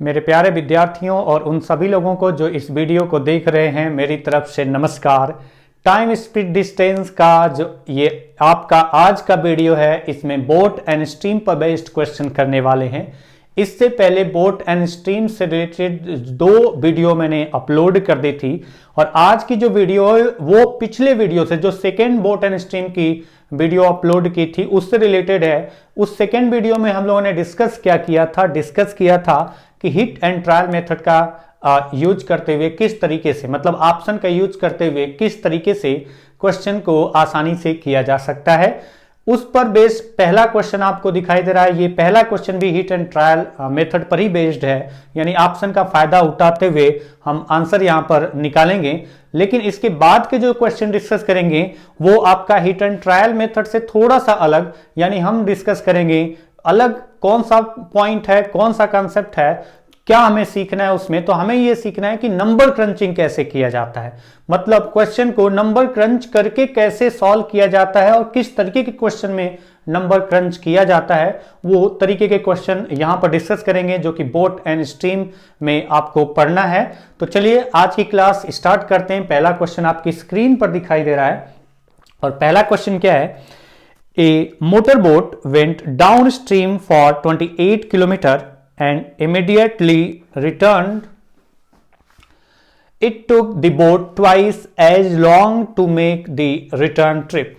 मेरे प्यारे विद्यार्थियों और उन सभी लोगों को जो इस वीडियो को देख रहे हैं, मेरी तरफ से नमस्कार। टाइम स्पीड डिस्टेंस का जो ये आपका आज का वीडियो है, इसमें बोट एंड स्ट्रीम पर बेस्ड क्वेश्चन करने वाले हैं। इससे पहले बोट एंड स्ट्रीम से रिलेटेड 2 वीडियो मैंने अपलोड कर दी थी और आज की जो वीडियो है वो पिछले वीडियो से, जो सेकेंड बोट एंड स्ट्रीम की वीडियो अपलोड की थी उससे रिलेटेड है। उस सेकेंड वीडियो में हम लोगों ने डिस्कस किया था कि हिट एंड ट्रायल मेथड का यूज करते हुए किस तरीके से, मतलब ऑप्शन का यूज करते हुए किस तरीके से क्वेश्चन को आसानी से किया जा सकता है, उस पर बेस्ड पहला क्वेश्चन आपको दिखाई दे रहा है। ये पहला क्वेश्चन भी हिट एंड ट्रायल मेथड पर ही बेस्ड है, यानी ऑप्शन का फायदा उठाते हुए हम आंसर यहां पर निकालेंगे। लेकिन इसके बाद के जो क्वेश्चन डिस्कस करेंगे वो आपका हिट एंड ट्रायल मेथड से थोड़ा सा अलग, यानी हम डिस्कस करेंगे अलग कौन सा पॉइंट है, कौन सा कंसेप्ट है, क्या हमें सीखना है उसमें। तो हमें यह सीखना है कि नंबर क्रंचिंग कैसे किया जाता है, मतलब क्वेश्चन को नंबर क्रंच करके कैसे सॉल्व किया जाता है और किस तरीके के क्वेश्चन में नंबर क्रंच किया जाता है, वो तरीके के क्वेश्चन यहां पर डिस्कस करेंगे जो कि बोट एंड स्ट्रीम में आपको पढ़ना है। तो चलिए आज की क्लास स्टार्ट करते हैं। पहला क्वेश्चन आपकी स्क्रीन पर दिखाई दे रहा है और पहला क्वेश्चन क्या है। A motorboat went downstream for 28 kilometers and immediately returned. It took the boat twice as long to make the return trip.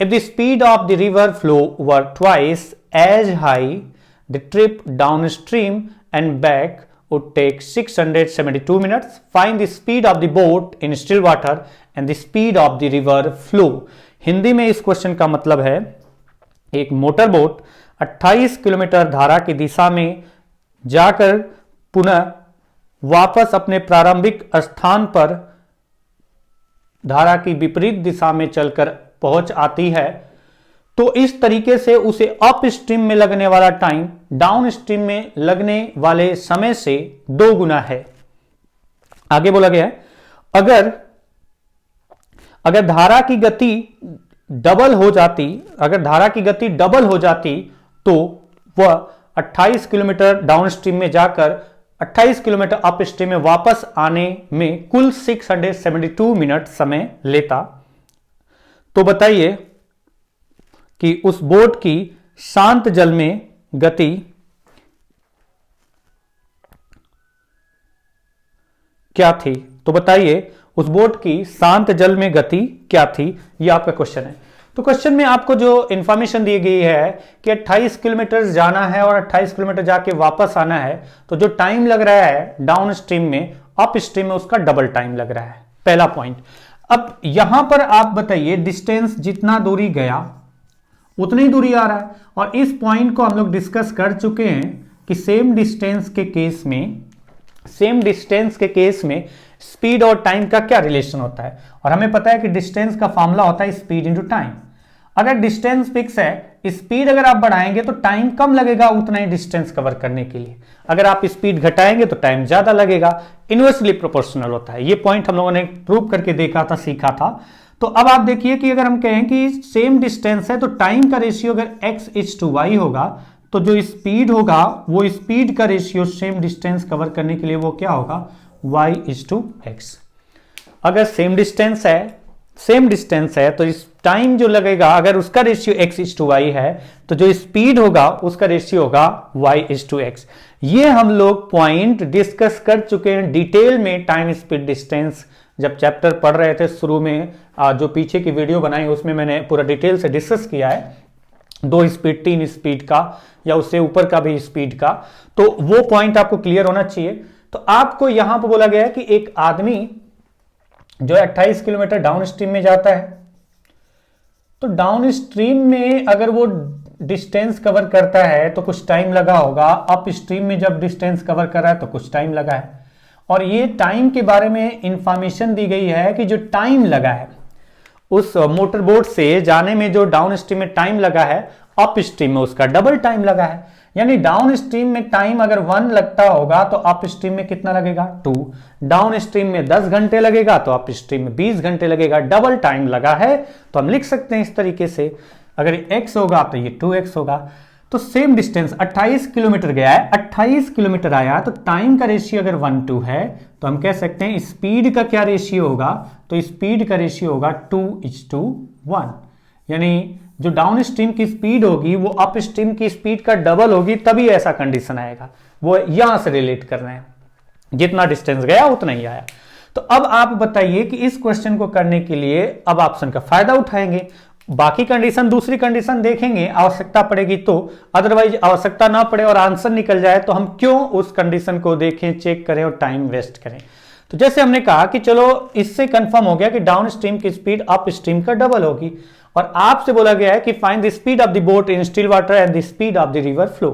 If the speed of the river flow were twice as high, the trip downstream and back would take 672 minutes. Find the speed of the boat in still water and the speed of the river flow. Hindi में इस question का मतलब है, एक motor boat 28 kilometre धारा की दिशा में जाकर पुनः वापस अपने प्रारंभिक स्थान पर धारा की विपरीत दिशा में चलकर पहुंच आती है, तो इस तरीके से उसे अप स्ट्रीम में लगने वाला टाइम डाउन स्ट्रीम में लगने वाले समय से 2 गुना है। आगे बोला गया है, अगर धारा की गति डबल हो जाती तो वह 28 किलोमीटर डाउनस्ट्रीम में जाकर 28 किलोमीटर अपस्ट्रीम में वापस आने में कुल 672 मिनट समय लेता। तो बताइए कि उस बोट की शांत जल में गति क्या थी। तो बताइए उस बोट की शांत जल में गति क्या थी, यह आपका क्वेश्चन है। तो क्वेश्चन में आपको जो इंफॉर्मेशन दी गई है कि 28 किलोमीटर जाना है और 28 किलोमीटर जाके वापस आना है, तो जो टाइम लग रहा है डाउन स्ट्रीम में, अप स्ट्रीम में उसका डबल टाइम लग रहा है, पहला पॉइंट। अब यहां पर आप बताइए डिस्टेंस जितना दूरी गया उतनी दूरी आ रहा है, और इस पॉइंट को हम लोग डिस्कस कर चुके हैं कि सेम डिस्टेंस के केस में स्पीड और टाइम का क्या रिलेशन होता है। और हमें पता है कि डिस्टेंस का फॉर्मूला होता है स्पीड इनटू टाइम। अगर डिस्टेंस फिक्स है, स्पीड अगर आप बढ़ाएंगे तो टाइम कम लगेगा उतना ही डिस्टेंस कवर करने के लिए। अगर आप स्पीड घटाएंगे तो टाइम ज्यादा लगेगा, इनवर्सली प्रोपोर्शनल होता है। ये पॉइंट हम लोगों ने प्रूव करके देखा था, सीखा था। तो अब आप देखिए कि अगर हम कहें कि सेम डिस्टेंस है तो टाइम का रेशियो अगर x/y होगा, तो जो स्पीड होगा वो स्पीड का रेशियो सेम डिस्टेंस कवर करने के लिए वो क्या होगा, y/x। अगर सेम डिस्टेंस है तो इस टाइम जो लगेगा, अगर उसका रेशियो x/y है तो जो स्पीड होगा उसका रेशियो होगा y/x। ये हम लोग पॉइंट डिस्कस कर चुके हैं डिटेल में टाइम स्पीड डिस्टेंस जब चैप्टर पढ़ रहे थे शुरू में। जो पीछे की वीडियो बनाई उसमें मैंने पूरा डिटेल से डिस्कस किया है, 2 स्पीड 3 स्पीड का या उससे ऊपर का भी स्पीड का, तो वो पॉइंट आपको क्लियर होना चाहिए। तो आपको यहां पर बोला गया है कि एक आदमी जो 28 किलोमीटर डाउन स्ट्रीम में जाता है, तो डाउन स्ट्रीम में अगर वो डिस्टेंस कवर करता है तो कुछ टाइम लगा होगा, अप स्ट्रीम में जब डिस्टेंस कवर कर रहा है तो कुछ टाइम लगा है। और ये टाइम के बारे में इंफॉर्मेशन दी गई है कि जो टाइम लगा है उस मोटरबोट से जाने में, जो डाउन स्ट्रीम में टाइम लगा है, अप स्ट्रीम में उसका डबल टाइम लगा है। यानी डाउन स्ट्रीम में टाइम अगर 1 लगता होगा तो अप स्ट्रीम में कितना लगेगा, 2। डाउन स्ट्रीम में 10 घंटे लगेगा तो अप स्ट्रीम में 20 घंटे लगेगा, डबल टाइम लगा है। तो हम लिख सकते हैं इस तरीके से, अगर x होगा तो ये 2x होगा। तो सेम डिस्टेंस 28 किलोमीटर गया है, 28 किलोमीटर आया, तो टाइम का रेशियो अगर 1:2 है तो हम कह सकते हैं स्पीड का क्या रेशियो होगा, तो स्पीड का रेशियो होगा 2:1, यानी जो डाउन स्ट्रीम की स्पीड होगी वो अप स्ट्रीम की स्पीड का डबल होगी, तभी ऐसा कंडीशन आएगा। वो यहां से रिलेट कर रहे हैं, जितना डिस्टेंस गया उतना ही आया। तो अब आप बताइए कि इस क्वेश्चन को करने के लिए अब ऑप्शन का फायदा उठाएंगे, बाकी कंडीशन दूसरी कंडीशन देखेंगे आवश्यकता पड़ेगी तो, अदरवाइज आवश्यकता ना पड़े और आंसर निकल जाए तो हम क्यों उस कंडीशन को देखें, चेक करें और टाइम वेस्ट करें। तो जैसे हमने कहा कि चलो इससे कंफर्म हो गया कि डाउन स्ट्रीम की स्पीड अप स्ट्रीम का डबल होगी, और आपसे बोला गया है कि find the speed of the boat in still water and the speed of the river flow.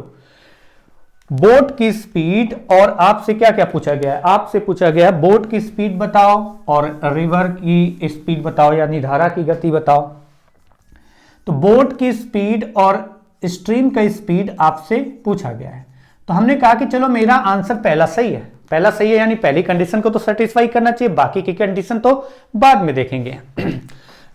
Boat की स्पीड, और आपसे क्या क्या पूछा गया है, आपसे पूछा गया है बोट की स्पीड बताओ और रिवर की स्पीड बताओ, यानी धारा की गति बताओ। तो बोट की स्पीड और स्ट्रीम का स्पीड आपसे पूछा गया है, तो हमने कहा कि चलो मेरा आंसर पहला सही है, पहला सही है, यानी पहली कंडीशन को तो सेटिस्फाई करना चाहिए, बाकी की कंडीशन तो बाद में देखेंगे।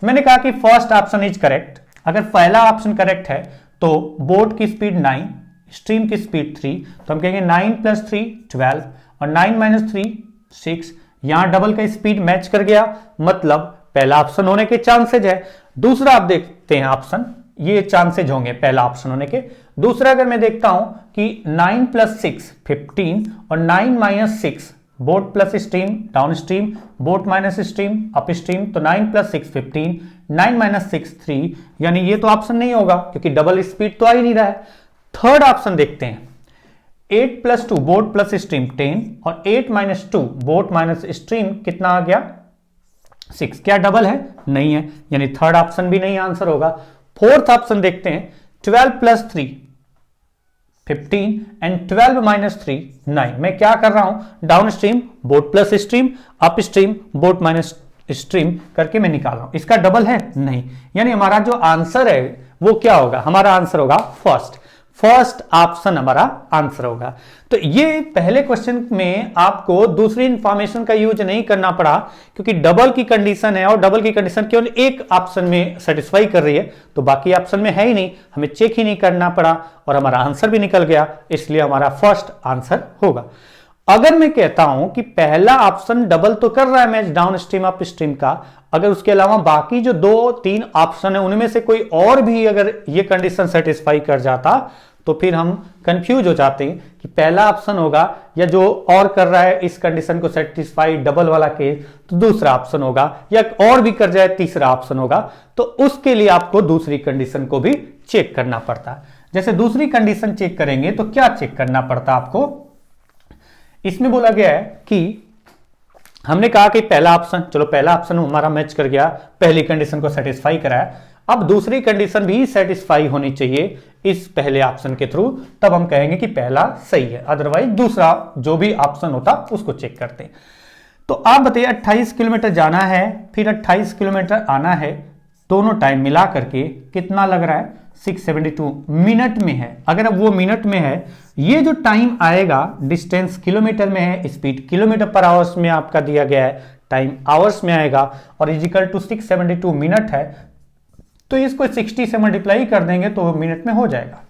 मैंने कहा कि फर्स्ट ऑप्शन इज करेक्ट। अगर पहला ऑप्शन करेक्ट है तो बोट की स्पीड 9, स्ट्रीम की स्पीड 3, तो हम कहेंगे 9 + 3 12 और 9 - 3 6। यहां डबल का स्पीड मैच कर गया, मतलब पहला ऑप्शन होने के चांसेज है। दूसरा आप देखते हैं ऑप्शन, ये चांसेज होंगे पहला ऑप्शन होने के। दूसरा अगर मैं देखता हूं कि 9 + 6 15 और 9 - 6 boat plus stream down stream, boat minus stream up stream, तो 9 + 6 15, 9 - 6 3, यानी ये तो ऑप्शन नहीं होगा क्योंकि डबल स्पीड तो आ ही नहीं रहा है। थर्ड ऑप्शन देखते हैं, 8 + 2 बोट प्लस स्ट्रीम 10 और 8 - 2 बोट माइनस स्ट्रीम, कितना आ गया 6। क्या डबल है? नहीं है, यानी थर्ड ऑप्शन भी नहीं आंसर होगा। फोर्थ ऑप्शन देखते हैं, 12 + 3 15 एंड 12 - 3 9। मैं क्या कर रहा हूं, down stream boat plus stream up stream boat minus stream करके मैं निकाल रहा हूं। इसका डबल है? नहीं, यानी हमारा जो आंसर है वो क्या होगा, हमारा आंसर होगा फर्स्ट ऑप्शन हमारा आंसर होगा। तो ये पहले क्वेश्चन में आपको दूसरी इंफॉर्मेशन का यूज नहीं करना पड़ा, क्योंकि डबल की कंडीशन है और डबल की कंडीशन केवल एक ऑप्शन में सेटिस्फाई कर रही है, तो बाकी ऑप्शन में है ही नहीं, हमें चेक ही नहीं करना पड़ा और हमारा आंसर भी निकल गया, इसलिए हमारा फर्स्ट आंसर होगा। अगर मैं कहता हूं कि पहला ऑप्शन डबल तो कर रहा है match down stream up stream का, अगर उसके अलावा बाकी जो 2-3 ऑप्शन है उनमें से कोई और भी अगर ये कंडीशन सेटिस्फाई कर जाता तो फिर हम कंफ्यूज हो जाते हैं कि पहला ऑप्शन होगा या जो और कर रहा है इस कंडीशन को सेटिस्फाई डबल वाला केस तो दूसरा ऑप्शन होगा, या और भी कर जाए तीसरा ऑप्शन होगा। तो उसके लिए आपको दूसरी कंडीशन को भी चेक करना पड़ता। जैसे दूसरी कंडीशन चेक करेंगे तो क्या चेक करना पड़ता आपको, इसमें बोला गया है कि हमने कहा कि पहला ऑप्शन, चलो पहला ऑप्शन हमारा मैच कर गया, पहली कंडीशन को सेटिस्फाई कराया, अब दूसरी कंडीशन भी सेटिस्फाई होनी चाहिए इस पहले ऑप्शन के थ्रू, तब हम कहेंगे कि पहला सही है, अदरवाइज दूसरा जो भी ऑप्शन होता उसको चेक करते हैं। तो आप बताइए 28 किलोमीटर जाना है फिर 28 किलोमीटर आना है, दोनों टाइम मिला करके कितना लग रहा है 672 मिनट में है। अगर अब वो मिनट में है, ये जो टाइम आएगा डिस्टेंस किलोमीटर में है, स्पीड किलोमीटर पर आवर्स में आपका दिया गया है, टाइम आवर्स में आएगा और इजिकल टू 672 मिनट है, तो इसको 60 से मल्टीप्लाई कर देंगे तो मिनट में हो जाएगा।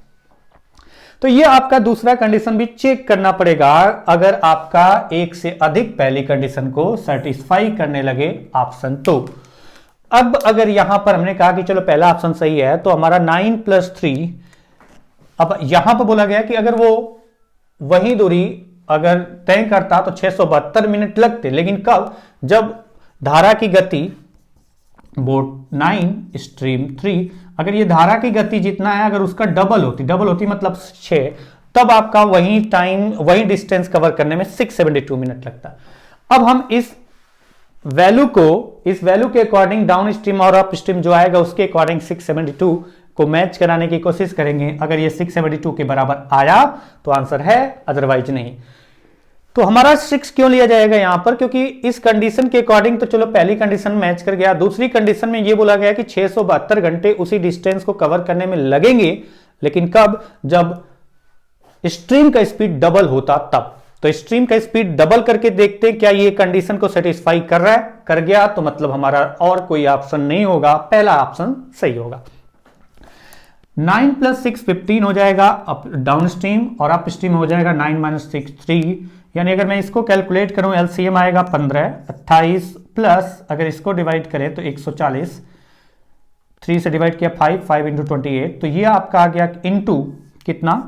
तो ये आपका दूसरा कंडीशन भी चेक करना पड़ेगा अगर आपका एक से अधिक पहली कंडीशन को सेटिस्फाई करने लगे ऑप्शन। तो अब अगर यहां पर हमने कहा कि चलो पहला ऑप्शन सही है तो हमारा 9 + 3, अब यहां पर बोला गया कि अगर वो वही दूरी अगर तय करता तो 672 मिनट लगते, लेकिन कब, जब धारा की गति बोट 9 स्ट्रीम 3, अगर ये धारा की गति जितना है अगर उसका डबल होती मतलब 6, तब आपका वही टाइम वही डिस्टेंस कवर करने में 672 मिनट लगता। अब हम इस वैल्यू के अकॉर्डिंग डाउन स्ट्रीम और अप स्ट्रीम जो आएगा उसके अकॉर्डिंग 672 को मैच कराने की कोशिश करेंगे। अगर ये 672 के बराबर आया तो आंसर है, अदरवाइज नहीं। तो हमारा 6 क्यों लिया जाएगा यहां पर, क्योंकि इस कंडीशन के अकॉर्डिंग तो चलो पहली कंडीशन मैच कर गया, दूसरी कंडीशन में ये बोला गया कि 672 घंटे उसी डिस्टेंस को कवर करने में लगेंगे, लेकिन कब, जब स्ट्रीम का स्पीड डबल होता तब। तो स्ट्रीम का स्पीड डबल करके देखते हैं क्या ये कंडीशन को सेटिस्फाई कर रहा है, कर गया तो मतलब हमारा और कोई ऑप्शन नहीं होगा, पहला ऑप्शन सही होगा। 9 + 6 15 हो जाएगा अप डाउन स्ट्रीम, और अप स्ट्रीम हो जाएगा 9 - 6 3, यानी अगर मैं इसको कैलकुलेट करूं एलसीएम आएगा 15 28 प्लस अगर इसको डिवाइड करें तो 140, 3 से डिवाइड किया 5 5 × 28, तो ये आपका आ गया इनटू कितना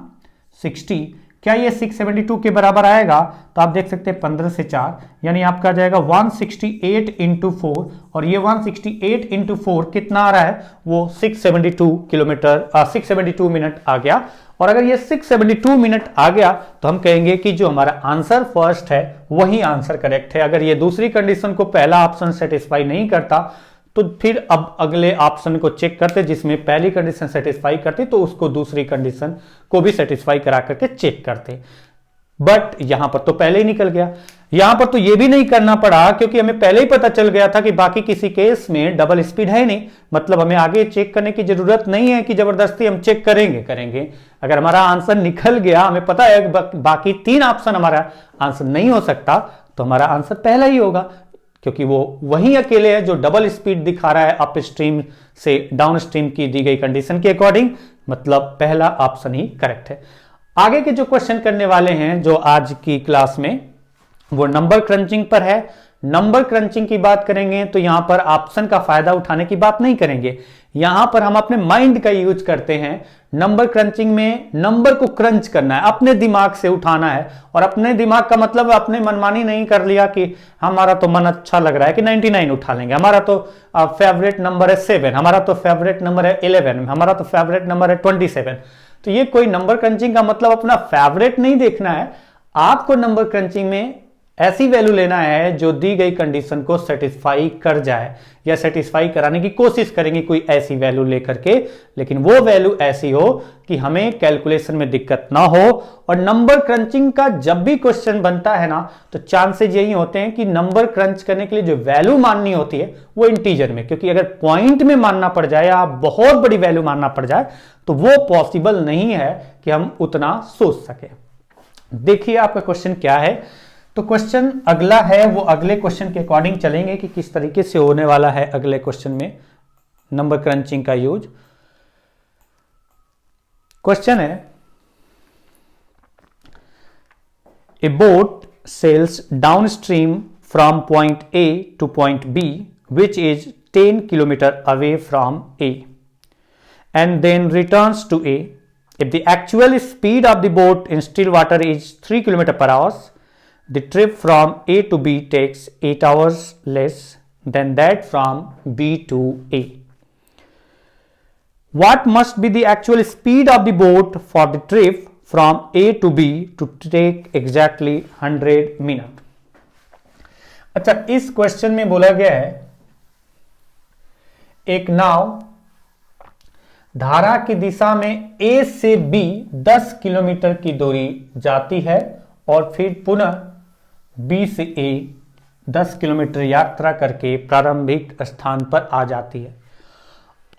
60। क्या ये 672 के बराबर आएगा? तो आप देख सकते हैं 15 से 4, यानी आपका आ जाएगा 168 × 4, और ये 168 × 4 कितना आ रहा है? वो 672 किलोमीटर 672 मिनट आ गया। और अगर ये 672 मिनट आ गया तो हम कहेंगे कि जो हमारा आंसर फर्स्ट है वही आंसर करेक्ट है। अगर ये दूसरी कंडीशन को पहला ऑप्शन सेटिस्फाई नहीं करता तो फिर अब अगले ऑप्शन को चेक करते जिसमें पहली कंडीशन सेटिस्फाई करती तो उसको दूसरी कंडीशन को भी सेटिस्फाई करा करके चेक करते। बट यहां पर तो पहले ही निकल गया। यहां पर तो यह भी नहीं करना पड़ा क्योंकि हमें पहले ही पता चल गया था कि बाकी किसी केस में डबल स्पीड है नहीं, मतलब हमें आगे चेक करने की जरूरत नहीं है कि जबरदस्ती हम चेक करेंगे। अगर हमारा आंसर निकल गया, हमें पता है बाकी 3 ऑप्शन हमारा आंसर नहीं हो सकता, तो हमारा आंसर पहला ही होगा, क्योंकि वो वही अकेले है जो डबल स्पीड दिखा रहा है अप स्ट्रीम से डाउन स्ट्रीम की दी गई कंडीशन के अकॉर्डिंग, मतलब पहला ऑप्शन ही करेक्ट है। आगे के जो क्वेश्चन करने वाले हैं जो आज की क्लास में, वो नंबर क्रंचिंग पर है। नंबर क्रंचिंग की बात करेंगे तो यहां पर ऑप्शन का फायदा उठाने की बात नहीं करेंगे, यहां पर हम अपने माइंड का यूज करते हैं। नंबर क्रंचिंग में नंबर को क्रंच करना है, अपने दिमाग से उठाना है, और अपने दिमाग का मतलब अपने मनमानी नहीं कर लिया कि हमारा तो मन अच्छा लग रहा है कि 99 उठा लेंगे, हमारा तो फेवरेट नंबर है 7, हमारा तो फेवरेट नंबर है 11, हमारा तो फेवरेट नंबर है 27। तो ये कोई नंबर क्रंचिंग का मतलब अपना फेवरेट नहीं देखना है। आपको नंबर क्रंचिंग में ऐसी वैल्यू लेना है जो दी गई कंडीशन को सेटिस्फाई कर जाए, या सेटिस्फाई कराने की कोशिश करेंगे कोई ऐसी वैल्यू लेकर के, लेकिन वो वैल्यू ऐसी हो कि हमें कैलकुलेशन में दिक्कत ना हो। और नंबर क्रंचिंग का जब भी क्वेश्चन बनता है ना, तो चांसेस यही होते हैं कि नंबर क्रंच करने के लिए जो वैल्यू माननी होती है वो इंटीजर में, क्योंकि अगर पॉइंट में मानना पड़ जाए या बहुत बड़ी वैल्यू मानना पड़ जाए तो वो पॉसिबल नहीं है कि हम उतना सोच सके। देखिए आपका क्वेश्चन क्या है। तो क्वेश्चन अगला है, वो अगले क्वेश्चन के अकॉर्डिंग चलेंगे कि किस तरीके से होने वाला है अगले क्वेश्चन में नंबर क्रंचिंग का यूज। क्वेश्चन है, a boat sails downstream from point A to point B which is 10 kilometre away from A and then returns to A. If the actual speed of the boat in still water is 3 km/h, the trip from A to B takes 8 hours less than that from B to A. What must be the actual speed of the boat for the trip from A to B to take exactly 100 minutes? अच्छा, इस question में बोला गया है एक नाव धारा की दिशा में A से B 10 किलोमीटर की दूरी जाती है और फिर पुनः B से A 10 किलोमीटर यात्रा करके प्रारंभिक स्थान पर आ जाती है।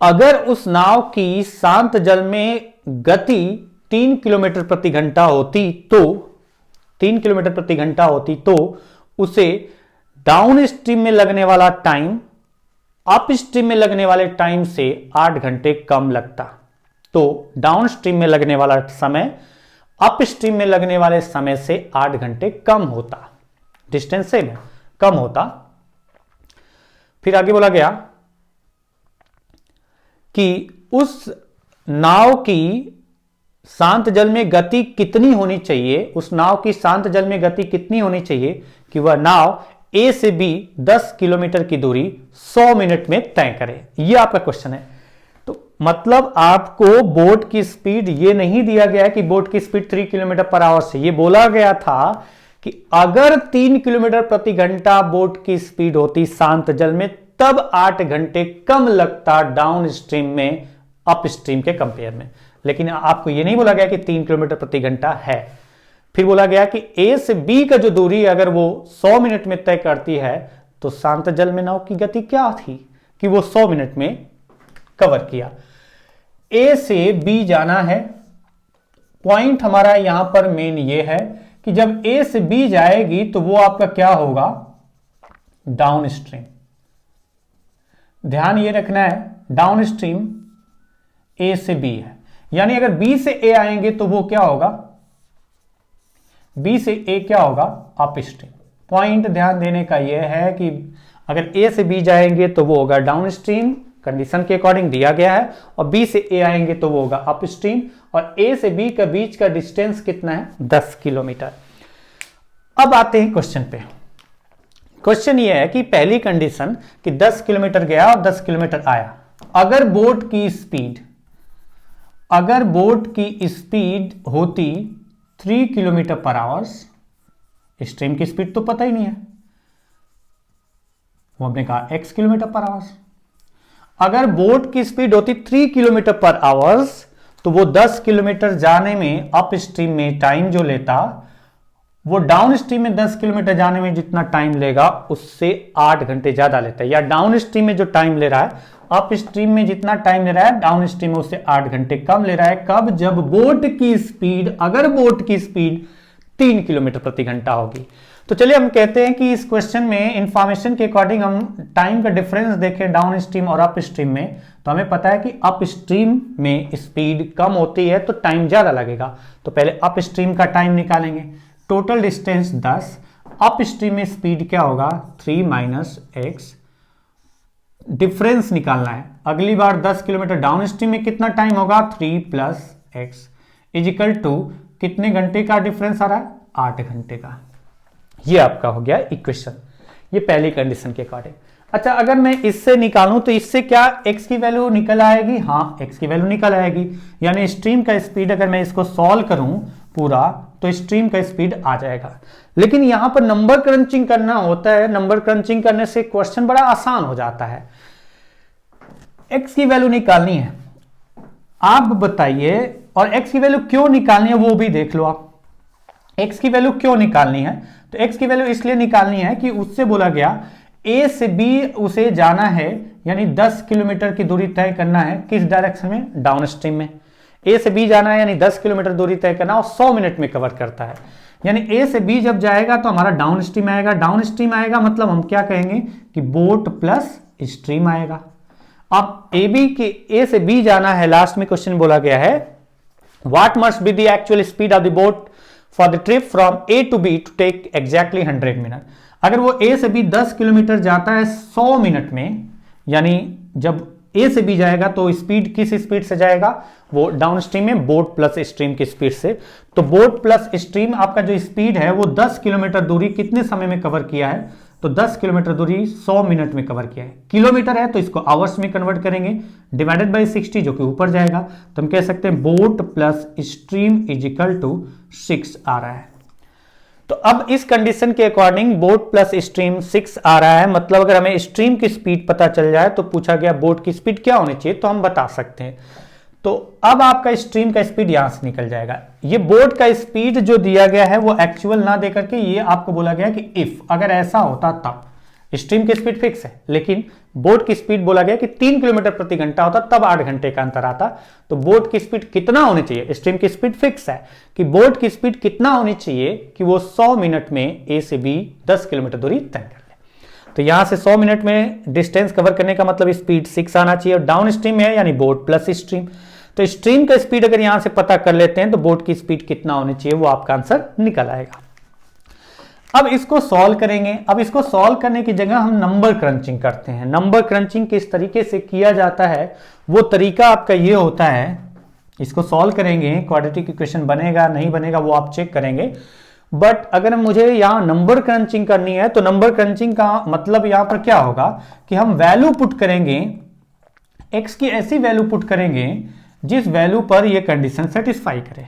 अगर उस नाव की शांत जल में गति 3 किलोमीटर प्रति घंटा होती तो 3 किलोमीटर प्रति घंटा होती तो उसे डाउन स्ट्रीम में लगने वाला टाइम अप स्ट्रीम में लगने वाले टाइम से 8 घंटे कम लगता। तो डाउन स्ट्रीम में लगने वाला समय अप स्ट्रीम में लगने वाले समय से 8 घंटे कम होता, डिस्टेंस सेम है, कम होता। फिर आगे बोला गया कि उस नाव की शांत जल में गति कितनी होनी चाहिए, उस नाव की शांत जल में गति कितनी होनी चाहिए कि वह नाव A से B 10 किलोमीटर की दूरी 100 मिनट में तय करे। यह आपका क्वेश्चन है। तो मतलब आपको बोट की स्पीड ये नहीं दिया गया है कि बोट की स्पीड 3 km/h से, ये बोला गया था कि अगर 3 किलोमीटर प्रति घंटा बोट की स्पीड होती शांत जल में तब 8 घंटे कम लगता डाउन स्ट्रीम में अप स्ट्रीम के कंपेयर में। लेकिन आपको ये नहीं बोला गया कि 3 किलोमीटर प्रति घंटा है। फिर बोला गया कि A से B का जो दूरी अगर वो 100 मिनट में तय करती है तो शांत जल में नाव की गति क्या थी कि वो 100 मिनट में कवर किया। A से B जाना है, पॉइंट हमारा यहां पर मेन ये है कि जब A से B जाएगी तो वो आपका क्या होगा, डाउन स्ट्रीम। ध्यान ये रखना है डाउन स्ट्रीम A से B है। यानी अगर बी से ए आएंगे तो वो क्या होगा, बी से ए क्या होगा, अप स्ट्रीम। पॉइंट ध्यान देने का यह है कि अगर ए से बी जाएंगे तो वो होगा डाउन स्ट्रीम, कंडीशन के अकॉर्डिंग दिया गया है, और बी से ए आएंगे तो वो होगा अप स्ट्रीम, और ए से बी के बीच का डिस्टेंस कितना है, 10 किलोमीटर। अब आते हैं क्वेश्चन पे। क्वेश्चन ये है कि पहली कंडीशन कि 10 किलोमीटर गया और 10 किलोमीटर आया। अगर बोट की स्पीड होती 3 किलोमीटर पर आवर्स, स्ट्रीम की स्पीड तो पता ही नहीं है, वो हमने कहा x किलोमीटर पर आवर्स। अगर बोट की स्पीड होती 3 किलोमीटर पर आवर्स तो वो 10 किलोमीटर जाने में अप स्ट्रीम में टाइम जो लेता, वो डाउन स्ट्रीम में 10 किलोमीटर जाने में जितना टाइम लेगा उससे 8 घंटे ज्यादा लेता है। या डाउन स्ट्रीम में जो टाइम ले रहा है, अप स्ट्रीम में जितना टाइम ले रहा है, डाउन स्ट्रीम में उससे 8 घंटे कम ले रहा है। कब? जब बोट की स्पीड, अगर बोट की स्पीड 3 किलोमीटर प्रति घंटा होगी। तो चलिए हम कहते हैं कि इस क्वेश्चन में इंफॉर्मेशन के अकॉर्डिंग हम टाइम का डिफरेंस देखें डाउन स्ट्रीम और अप स्ट्रीम में, तो हमें पता है कि अप स्ट्रीम में स्पीड कम होती है तो टाइम ज्यादा लगेगा। तो पहले अप स्ट्रीम का टाइम निकालेंगे। टोटल डिस्टेंस 10, अप स्ट्रीम में स्पीड क्या होगा, 3 माइनस एक्स, डिफरेंस निकालना है। अगली बार 10 किलोमीटर डाउन स्ट्रीम में कितना टाइम होगा, 3 प्लस एक्स इजिकल टू कितने घंटे का डिफरेंस आ रहा है, 8 घंटे का। ये आपका हो गया इक्वेशन, ये पहली कंडीशन के अकॉर्डिंग। अच्छा, अगर मैं इससे निकालूं तो इससे क्या x की वैल्यू निकल आएगी, हाँ x की वैल्यू निकल आएगी। यानी स्ट्रीम का स्पीड अगर मैं इसको सॉल्व करूं पूरा तो स्ट्रीम का स्पीड आ जाएगा। लेकिन यहां पर नंबर क्रंचिंग करना होता है, नंबर क्रंचिंग करने से क्वेश्चन बड़ा आसान हो जाता है। x की वैल्यू निकालनी है, आप बताइए, और x की वैल्यू क्यों निकालनी है वो भी देख लो आप। x की वैल्यू क्यों निकालनी है, तो x की वैल्यू इसलिए निकालनी है कि उससे बोला गया a से b उसे जाना है, यानी 10 किलोमीटर की दूरी तय करना है। किस डायरेक्शन में, डाउन स्ट्रीम में। a से b जाना है यानी 10 किलोमीटर दूरी तय करना, और 100 मिनट में कवर करता है। यानी a से b जब जाएगा तो हमारा डाउन स्ट्रीम आएगा। डाउन स्ट्रीम आएगा मतलब हम क्या कहेंगे कि बोट प्लस स्ट्रीम आएगा। अब a से b जाना है, लास्ट में क्वेश्चन बोला गया है what must be the actual speed of the boat for the trip from A to B to take exactly 100 minute. अगर वो A से B 10 किलोमीटर जाता है 100 मिनट में, यानी जब A से B जाएगा तो स्पीड किस स्पीड से जाएगा, वो डाउन स्ट्रीम में बोट प्लस स्ट्रीम की स्पीड से। तो बोट प्लस स्ट्रीम आपका जो स्पीड है वो 10 किलोमीटर दूरी कितने समय में कवर किया है, तो 10 किलोमीटर दूरी 100 मिनट में कवर किया है। किलोमीटर है तो इसको आवर्स में कन्वर्ट करेंगे, डिवाइडेड बाय 60 जो कि ऊपर जाएगा, तो हम कह सकते हैं boat plus stream is equal to 6 आ रहा है। तो अब इस कंडीशन के अकॉर्डिंग बोट प्लस स्ट्रीम 6 आ रहा है। मतलब अगर हमें स्ट्रीम की स्पीड पता चल जाए तो पूछा गया बोट की स्पीड क्या होनी चाहिए, तो हम बता सकते हैं। तो अब आपका स्ट्रीम का स्पीड यहां से निकल जाएगा। ये बोट का स्पीड जो दिया गया है वो एक्चुअल ना देकर के ये आपको बोला गया कि इफ अगर ऐसा होता तब। स्ट्रीम की स्पीड फिक्स है, लेकिन बोट की स्पीड बोला गया कि 3 किलोमीटर प्रति घंटा होता तब 8 घंटे का अंतर आता। तो बोट की स्पीड कितना होनी चाहिए, स्ट्रीम की स्पीड फिक्स है कि बोट की स्पीड कितना होनी चाहिए कि वो 100 मिनट में A से B 10 किलोमीटर दूरी तय कर ले। तो यहां से 100 मिनट में डिस्टेंस कवर करने का मतलब स्पीड 6 आना चाहिए, और डाउन स्ट्रीम है यानी बोट प्लस स्ट्रीम। तो स्ट्रीम का स्पीड अगर यहां से पता कर लेते हैं तो बोट की स्पीड कितना होनी चाहिए वो आपका आंसर निकल आएगा। अब इसको सॉल्व करेंगे। अब इसको सॉल्व करने की जगह हम नंबर क्रंचिंग करते हैं। नंबर क्रंचिंग किस तरीके से किया जाता है वो तरीका आपका ये होता है, इसको सॉल्व करेंगे, क्वाड्रेटिक इक्वेशन बनेगा नहीं बनेगा वो आप चेक करेंगे। बट अगर मुझे यहां नंबर क्रंचिंग करनी है तो नंबर क्रंचिंग का मतलब यहां पर क्या होगा कि हम वैल्यू पुट करेंगे, x की ऐसी वैल्यू पुट करेंगे जिस वैल्यू पर ये कंडीशन सेटिस्फाई करे।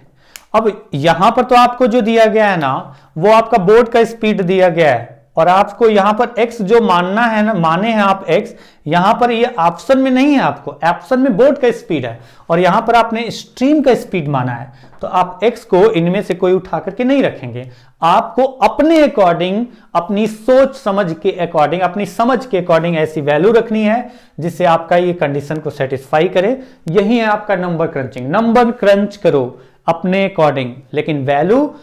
अब यहां पर तो आपको जो दिया गया है ना वो आपका बोट का स्पीड दिया गया है, और आपको यहां पर x जो मानना है ना, माने हैं आप x, यहां पर ये ऑप्शन में नहीं है, आपको ऑप्शन में बोट का स्पीड है और यहां पर आपने स्ट्रीम का स्पीड माना है। तो आप x को इनमें से कोई उठा करके नहीं रखेंगे, आपको अपने अकॉर्डिंग, अपनी सोच समझ के अकॉर्डिंग, अपनी समझ के अकॉर्डिंग ऐसी वैल्यू रखनी है जिससे आपका ये कंडीशन को सेटिस्फाई करे। यही है आपका नंबर क्रंचिंग। नंबर क्रंच करो अपने अकॉर्डिंग, लेकिन वैल्यू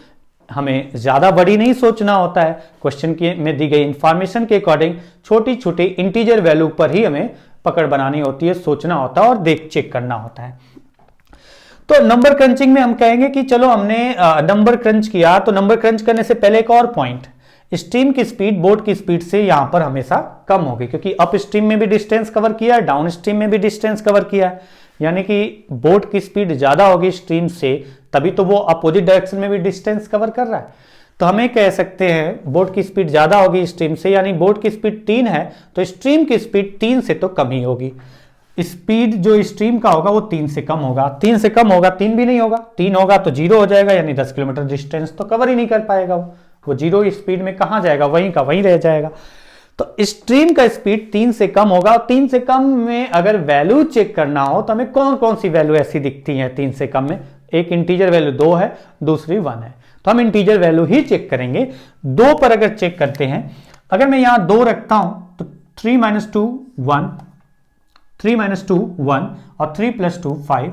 हमें ज्यादा बड़ी नहीं सोचना होता है। क्वेश्चन के में दी गई इंफॉर्मेशन के अकॉर्डिंग छोटी छोटी इंटीजर वैल्यू पर ही हमें पकड़ बनानी होती है, सोचना होता है और देख चेक करना होता है। तो नंबर क्रंचिंग में हम कहेंगे कि चलो हमने नंबर क्रंच किया, तो नंबर क्रंच करने से पहले एक और पॉइंट, स्ट्रीम की स्पीड बोट की स्पीड से यहां पर हमेशा कम होगी, क्योंकि अप स्ट्रीम में भी डिस्टेंस कवर किया है, डाउन स्ट्रीम में भी डिस्टेंस कवर किया है, यानी कि बोट की स्पीड ज्यादा होगी स्ट्रीम से, तभी तो वो अपोजिट डायरेक्शन में भी डिस्टेंस कवर कर रहा है। तो हमें कह सकते हैं बोट की स्पीड ज्यादा होगी स्ट्रीम से, यानी बोट की स्पीड 3 है तो स्ट्रीम की स्पीड 3 से तो कम ही होगी। स्पीड जो स्ट्रीम का होगा वो 3 से कम होगा, 3 से कम होगा 3 भी नहीं होगा, 3 होगा तो 0 हो जाएगा, यानी 10 किलोमीटर डिस्टेंस तो कवर ही नहीं कर पाएगा वो 0 स्पीड में कहां जाएगा, वहीं का वहीं रह जाएगा। तो स्ट्रीम का स्पीड 3 से कम होगा, और 3 से कम में अगर वैल्यू चेक करना हो तो हमें कौन कौन सी वैल्यू ऐसी दिखती है 3 से कम में। एक इंटीजर वैल्यू 2 है, दूसरी 1 है, तो हम इंटीजर वैल्यू ही चेक करेंगे। 2 पर अगर चेक करते हैं, अगर मैं यहां 2 रखता हूं तो 3 - 2 1, 3 - 2 1 और 3 + 2 5,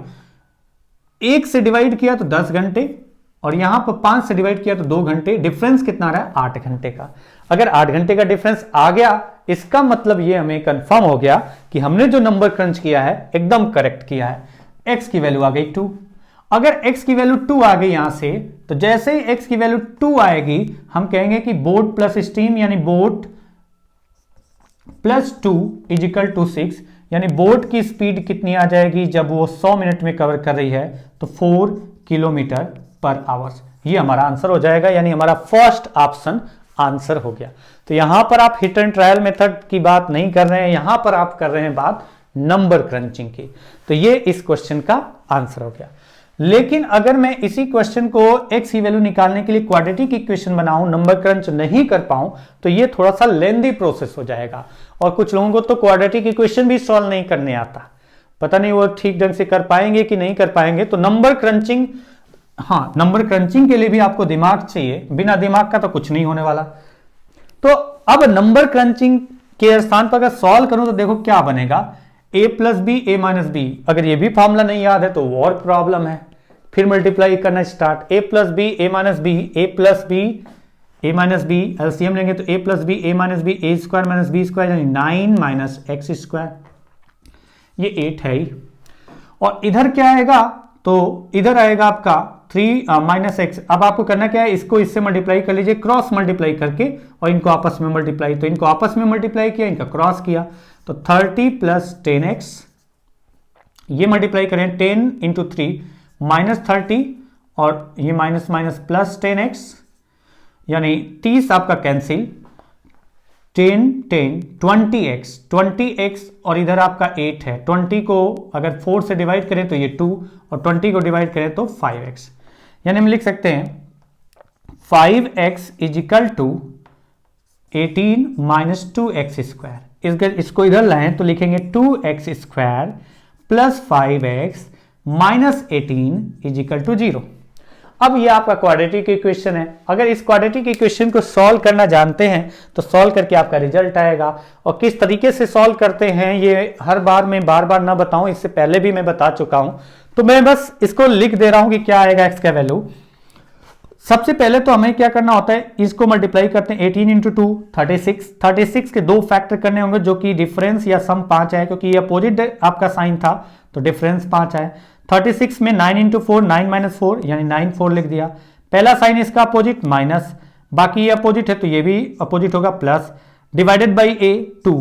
1 से डिवाइड किया तो 10 घंटे, और यहां पर 5 से डिवाइड किया तो 2 घंटे, डिफरेंस कितना रहा है 8 घंटे का। अगर 8 घंटे का डिफरेंस आ गया, इसका मतलब ये हमें कंफर्म हो गया कि हमने जो नंबर क्रंच किया है एकदम करेक्ट किया है। x की वैल्यू आ गई 2। अगर x की वैल्यू 2 आ गई यहां से, तो जैसे ही x की वैल्यू 2 आएगी हम कहेंगे कि बोट प्लस स्टीम, यानी बोट प्लस 2 = 6, यानी बोट की स्पीड कितनी आ जाएगी जब वो 100 मिनट में कवर कर रही है, तो 4 किलोमीटर पर आवर्स। ये हमारा आंसर हो जाएगा, यानी हमारा फर्स्ट ऑप्शन आंसर हो गया। तो यहां पर आप हिट एंड ट्रायल मेथड की बात नहीं कर रहे हैं, यहां पर आप कर रहे हैं बात नंबर क्रंचिंग की। तो ये इस क्वेश्चन का आंसर हो गया। लेकिन अगर मैं इसी क्वेश्चन को x की वैल्यू निकालने के लिए क्वाड्रेटिक इक्वेशन बनाऊं, नंबर क्रंच नहीं कर पाऊं, तो ये थोड़ा सा लेंदी प्रोसेस हो जाएगा। और कुछ लोगों को तो क्वाड्रेटिक इक्वेशन भी सॉल्व नहीं करने आता, पता नहीं वो ठीक ढंग से कर पाएंगे कि नहीं कर पाएंगे। तो नंबर क्रंचिंग, हाँ, नंबर क्रंचिंग के लिए भी आपको दिमाग चाहिए, बिना दिमाग का तो कुछ नहीं होने वाला। तो अब नंबर क्रंचिंग के स्थान पर अगर सॉल्व करूं तो देखो क्या बनेगा, a + b a - b। अगर ये भी फॉर्मूला नहीं याद है तो और प्रॉब्लम है, फिर मल्टीप्लाई करना start, a + b a - b, a + b a - b, LCM लेंगे तो a + b a - b, a² - b², यानी 9 - x², ये 8 है ही। और इधर क्या आएगा, तो इधर आएगा आपका 3 - x। अब आपको करना क्या है, इसको इससे मल्टीप्लाई कर लीजिए, क्रॉस मल्टीप्लाई करके, और इनको आपस में मल्टीप्लाई, तो इनको आपस में मल्टीप्लाई किया, इनका क्रॉस किया, तो 30 + 10x, ये मल्टीप्लाई करें 10 × 3 -30, और ये माइनस माइनस प्लस 10x, यानी 30 आपका कैंसिल, 10 10 20x, और इधर आपका 8 है। 20 को अगर 4 से डिवाइड करें तो ये 2, और 20 को डिवाइड करें तो 5x, यानी हम लिख सकते हैं 5x = 18 - 2x²। इसको इधर लाएं तो लिखेंगे 2x² + 5x - 18 = 0। अब ये आपका क्वाड्रेटिक इक्वेशन है। अगर इस क्वाड्रेटिक इक्वेशन को सॉल्व करना जानते हैं तो सॉल्व करके आपका रिजल्ट आएगा। और किस तरीके से सॉल्व करते हैं ये हर बार मैं बार बार ना बताऊं, इससे पहले भी मैं बता चुका हूं, तो मैं बस इसको लिख दे रहा हूं कि क्या आएगा x का वैल्यू। सबसे पहले तो हमें क्या करना होता है, इसको मल्टीप्लाई करते हैं 18 × 2 36, 36 के 2 फैक्टर करने होंगे, जो कि डिफरेंस या सम 5 है, क्योंकि ये अपोजिट आपका साइन था तो डिफरेंस 5 है। 36 में 9 × 4 9 - 4, यानी 9 4 लिख दिया। पहला साइन इसका अपोजिट माइनस, बाकी ये अपोजिट है तो ये भी अपोजिट होगा प्लस, डिवाइडेड बाई a 2,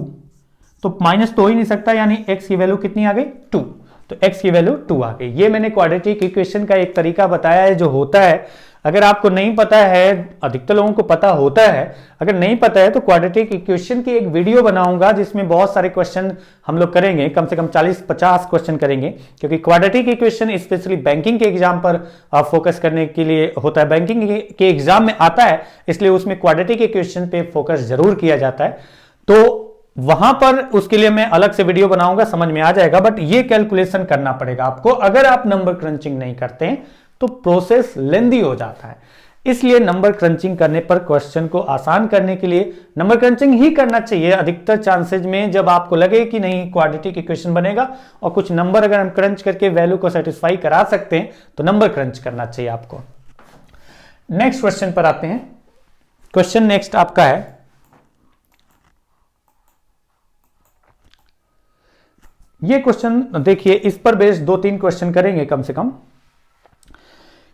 तो माइनस तो हो ही नहीं सकता, यानी x की वैल्यू कितनी आ गई 2, तो x की वैल्यू 2 आ गई। ये मैंने क्वाड्रेटिक इक्वेशन का एक तरीका बताया है जो होता है। अगर आपको नहीं पता है, अधिकतर लोगों को पता होता है, अगर नहीं पता है तो क्वाड्रेटिक इक्वेशन की एक वीडियो बनाऊंगा जिसमें बहुत सारे क्वेश्चन हम लोग करेंगे, कम से कम 40-50 क्वेश्चन करेंगे, क्योंकि क्वाड्रेटिक इक्वेशन स्पेशली बैंकिंग के एग्जाम पर फोकस करने के लिए होता है, बैंकिंग के एग्जाम में आता है, इसलिए उसमें क्वाड्रेटिक इक्वेशन पे फोकस जरूर किया जाता है। तो वहां पर उसके लिए मैं अलग से वीडियो बनाऊंगा, समझ में आ जाएगा। बट ये कैलकुलेशन करना पड़ेगा आपको, अगर आप नंबर क्रंचिंग नहीं करते हैं तो प्रोसेस लेंदी हो जाता है। इसलिए नंबर क्रंचिंग करने पर क्वेश्चन को आसान करने के लिए नंबर क्रंचिंग ही करना चाहिए अधिकतर चांसेज में। जब आपको लगे कि नहीं क्वाड्रेटिक इक्वेशन बनेगा और कुछ नंबर अगर हम क्रंच करके वैल्यू को सेटिस्फाई करा सकते हैं तो नंबर क्रंच करना चाहिए आपको। नेक्स्ट क्वेश्चन पर आते हैं। क्वेश्चन नेक्स्ट आपका है, ये क्वेश्चन देखिए, इस पर बेस्ड 2-3 क्वेश्चन करेंगे कम से कम।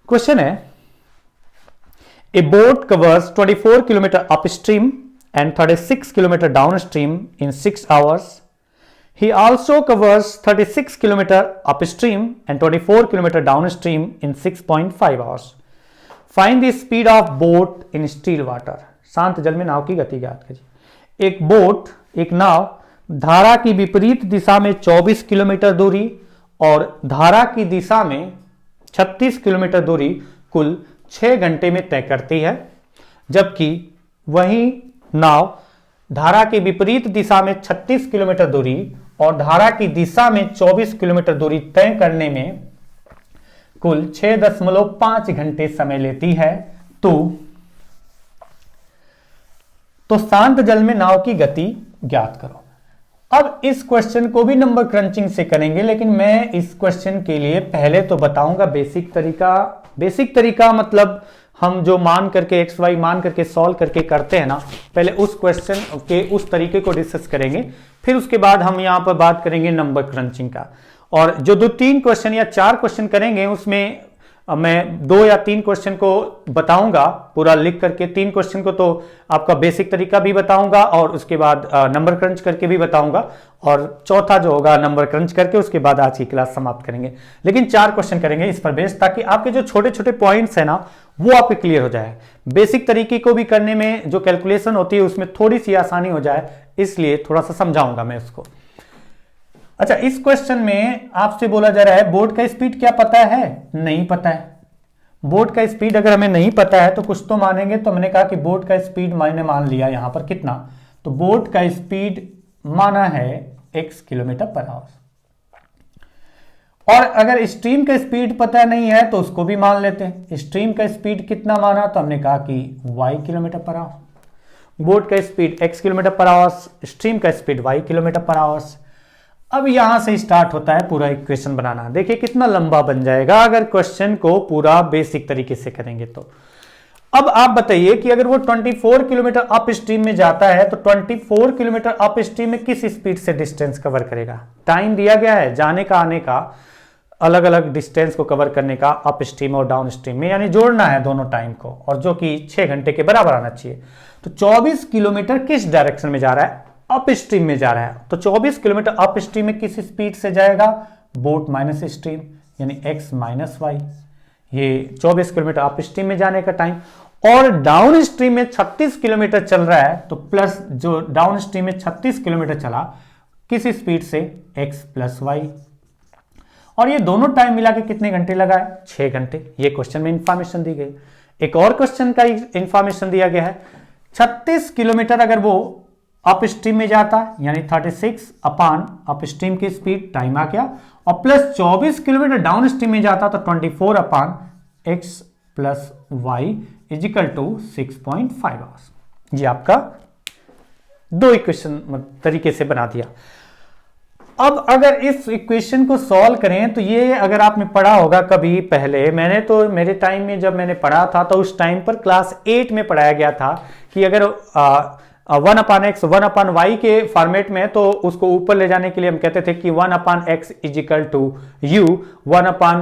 क्वेश्चन है, a boat covers 24 kilometre upstream and 36 km downstream in 6 hours. He also covers 36 km upstream and 24 km downstream in 6.5 hours. Find the speed of boat in still water. शांत जल में नाव की गति ज्ञात कीजिए। एक बोट, एक नाव धारा की विपरीत दिशा में 24 किलोमीटर दूरी और धारा की दिशा में 36 किलोमीटर दूरी कुल 6 घंटे में तय करती है, जबकि वही नाव धारा के विपरीत दिशा में 36 किलोमीटर दूरी और धारा की दिशा में 24 किलोमीटर दूरी तय करने में कुल 6.5 घंटे समय लेती है। तो शांत जल में नाव की गति ज्ञात करो। अब इस क्वेश्चन को भी नंबर क्रंचिंग से करेंगे, लेकिन मैं इस क्वेश्चन के लिए पहले तो बताऊंगा बेसिक तरीका। बेसिक तरीका मतलब हम जो मान करके एक्स वाई मान करके सॉल्व करके करते हैं ना, पहले उस क्वेश्चन के उस तरीके को डिस्कस करेंगे, फिर उसके बाद हम यहाँ पर बात करेंगे नंबर क्रंचिंग का। और जो 2-3 क्वेश्चन या 4 क्वेश्चन करेंगे उसमें मैं 2 या 3 क्वेश्चन को बताऊंगा पूरा लिख करके, 3 क्वेश्चन को तो आपका बेसिक तरीका भी बताऊंगा और उसके बाद नंबर क्रंच करके भी बताऊंगा, और चौथा जो होगा नंबर क्रंच करके, उसके बाद आज की क्लास समाप्त करेंगे। लेकिन 4 क्वेश्चन करेंगे इस पर बेस, ताकि आपके जो छोटे छोटे पॉइंट्स है ना वो आपके क्लियर हो जाए। बेसिक तरीके को भी करने में जो कैलकुलेशन होती है उसमें थोड़ी सी आसानी हो जाए, इसलिए थोड़ा सा समझाऊंगा मैं उसको। अच्छा, इस क्वेश्चन में आपसे बोला जा रहा है बोट का स्पीड क्या पता है? नहीं पता है। बोट का स्पीड अगर हमें नहीं पता है तो कुछ तो मानेंगे, तो मैंने कहा कि बोट का स्पीड मैंने मान लिया यहां पर कितना, तो बोट का स्पीड माना है x किलोमीटर पर आवर। और अगर स्ट्रीम का स्पीड पता नहीं है तो उसको भी मान लेते हैं। स्ट्रीम का स्पीड कितना माना, तो हमने कहा कि y kilometre per hour. Boat का speed x kilometre per hour, stream का speed y kilometre per hour. अब यहां से स्टार्ट होता है पूरा इक्वेशन बनाना। देखिए कितना लंबा बन जाएगा अगर क्वेश्चन को पूरा बेसिक तरीके से करेंगे तो। अब आप बताइए कि अगर वो 24 किलोमीटर अप स्ट्रीम में जाता है तो 24 किलोमीटर अप स्ट्रीम में किस स्पीड से डिस्टेंस कवर करेगा? टाइम दिया गया है जाने का आने का, अलग अलग डिस्टेंस को कवर करने का अप स्ट्रीम और डाउन स्ट्रीम में, यानी जोड़ना है दोनों टाइम को, और जो कि 6 घंटे के बराबर आना चाहिए। तो 24 किलोमीटर किस डायरेक्शन में जा रहा है? अप स्ट्रीम में जा रहा है। तो 24 किलोमीटर अप स्ट्रीम में किस स्पीड से जाएगा? बोट माइनस स्ट्रीम, यानी x माइनस वाई। ये 24 किलोमीटर अप स्ट्रीम में जाने का टाइम। और डाउन स्ट्रीम में 36 किलोमीटर चल रहा है, तो प्लस जो डाउन स्ट्रीम में 36 किलोमीटर चला किस स्पीड से? x plus y. और ये दोनों टाइम मिला के कितने घंटे लगा है? 6 घंटे। ये क्वेश्चन में इंफॉर्मेशन दी गई। एक और क्वेश्चन का इंफॉर्मेशन दिया गया है, 36 किलोमीटर अगर वो अप स्ट्रीम में जाता है, यानी 36 अपान अप स्ट्रीम की स्पीड, टाइम आ गया, और प्लस 24 किलोमीटर डाउन स्ट्रीम में जाता तो 24 upon x plus Y equal to 6.5 hours. ये आपका 2 इक्वेशन तरीके से बना दिया। अब अगर इस इक्वेशन को सॉल्व करें तो ये अगर आपने पढ़ा होगा कभी पहले, मैंने तो मेरे टाइम में जब मैंने पढ़ा था तो उस टाइम पर क्लास 8 में पढ़ाया गया था कि अगर 1 अपान एक्स 1 अपान वाई के फॉर्मेट में, तो उसको ऊपर ले जाने के लिए हम कहते थे कि 1 upon X equal to U, 1 upon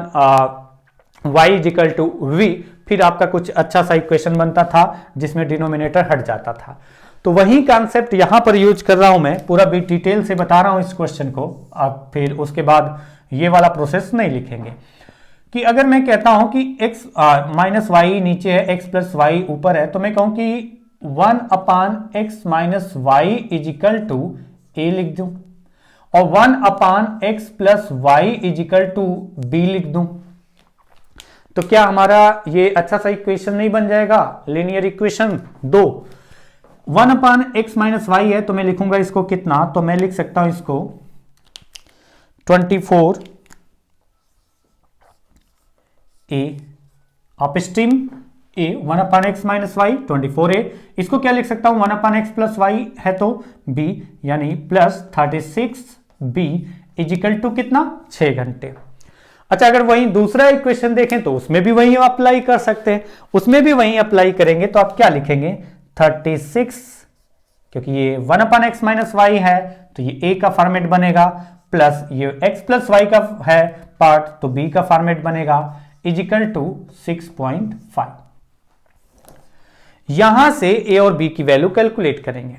Y equal to V. फिर आपका कुछ अच्छा सा इक्वेशन बनता था जिसमें डिनोमिनेटर हट जाता था। तो वही कॉन्सेप्ट यहां पर यूज कर रहा हूं मैं, पूरा भी डिटेल से बता रहा हूं इस क्वेश्चन को। आप फिर उसके बाद ये वाला प्रोसेस नहीं लिखेंगे कि अगर मैं कहता हूं कि x माइनस वाई नीचे है, x प्लस वाई ऊपर है, तो मैं कहूं कि 1 upon X minus Y equal to A लिख दूं, और 1 upon X plus Y equal to B लिख दूं। तो क्या हमारा ये अच्छा सा इक्वेशन नहीं बन जाएगा? Linear equation 2। 1 upon X minus Y है तो मैं लिखूंगा इसको कितना, तो मैं लिख सकता हूं इसको 24 ए अप स्ट्रीम ए 1 अपान एक्स माइनस वाई 24 ए। इसको क्या लिख सकता हूं? 1 अपान एक्स प्लस वाई है तो बी, यानी प्लस 36 बी इजिकल टू कितना? 6 घंटे। अच्छा, अगर वही दूसरा इक्वेशन देखें तो उसमें भी वही अप्लाई कर सकते हैं। उसमें भी वही अप्लाई करेंगे तो आप क्या लिखेंगे? 36, क्योंकि ये 1 अपान एक्स माइनस वाई है तो ये ए का फॉर्मेट बनेगा, प्लस ये एक्स प्लस वाई का है पार्ट तो बी का फॉर्मेट बनेगा, इजिकल टू 6.5। यहां से ए और बी की वैल्यू कैलकुलेट करेंगे।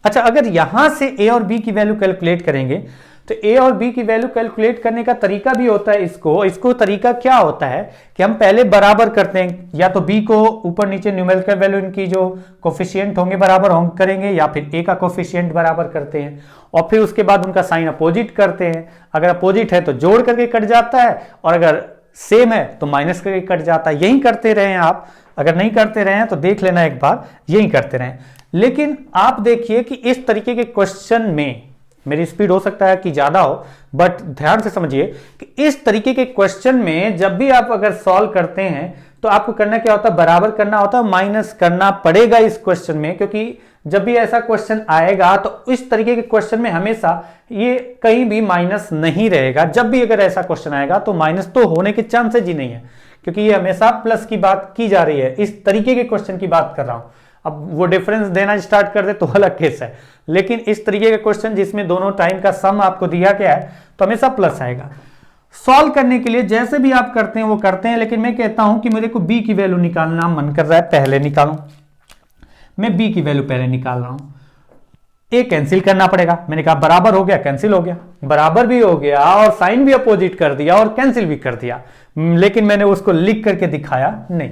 अच्छा, अगर यहां से ए और बी की वैल्यू कैलकुलेट करेंगे तो ए और बी की वैल्यू कैलकुलेट करने का तरीका भी होता है। इसको तरीका क्या होता है कि हम पहले बराबर करते हैं, या तो बी को ऊपर नीचे न्यूमेरिकल वैल्यू इनकी जो कोफिशिएंट होंगे बराबर होंगे करेंगे, या फिर ए का कोफिशिएंट बराबर करते हैं और फिर उसके बाद उनका साइन अपोजिट करते हैं। अगर अपोजिट है तो जोड़ करके कट जाता है, और अगर सेम है तो माइनस करके कट जाता है। यही करते रहे आप, अगर नहीं करते रहे तो देख लेना एक बार, यही करते रहे। लेकिन आप देखिए कि इस तरीके के क्वेश्चन में मेरी स्पीड हो सकता है कि ज्यादा हो, बट ध्यान से समझिए कि इस तरीके के क्वेश्चन में जब भी आप अगर सॉल्व करते हैं तो आपको करना क्या होता है, बराबर करना होता है, माइनस करना पड़ेगा इस क्वेश्चन में, क्योंकि जब भी ऐसा क्वेश्चन आएगा तो इस तरीके के क्वेश्चन में हमेशा ये कहीं भी माइनस नहीं रहेगा। जब भी अगर ऐसा क्वेश्चन आएगा तो माइनस तो होने के चांसेज ही नहीं है, क्योंकि ये हमेशा प्लस की बात की जा रही है। इस तरीके के क्वेश्चन की बात कर रहा हूं। अब वो डिफरेंस देना स्टार्ट कर दे तो अलग केस है, लेकिन इस तरीके का क्वेश्चन जिसमें दोनों टाइम का सम आपको दिया गया है तो हमेशा प्लस आएगा। सॉल्व करने के लिए जैसे भी आप करते हैं वो करते हैं, लेकिन मैं कहता हूं कि मेरे को बी की वैल्यू निकालना मन कर रहा है, पहले निकालूं। मैं बी की वैल्यू पहले निकाल रहा हूं। ए कैंसिल करना पड़ेगा, मैंने कहा बराबर हो गया, कैंसिल हो गया, बराबर भी हो गया और साइन भी अपोजिट कर दिया और कैंसिल भी कर दिया, लेकिन मैंने उसको लिख करके दिखाया नहीं।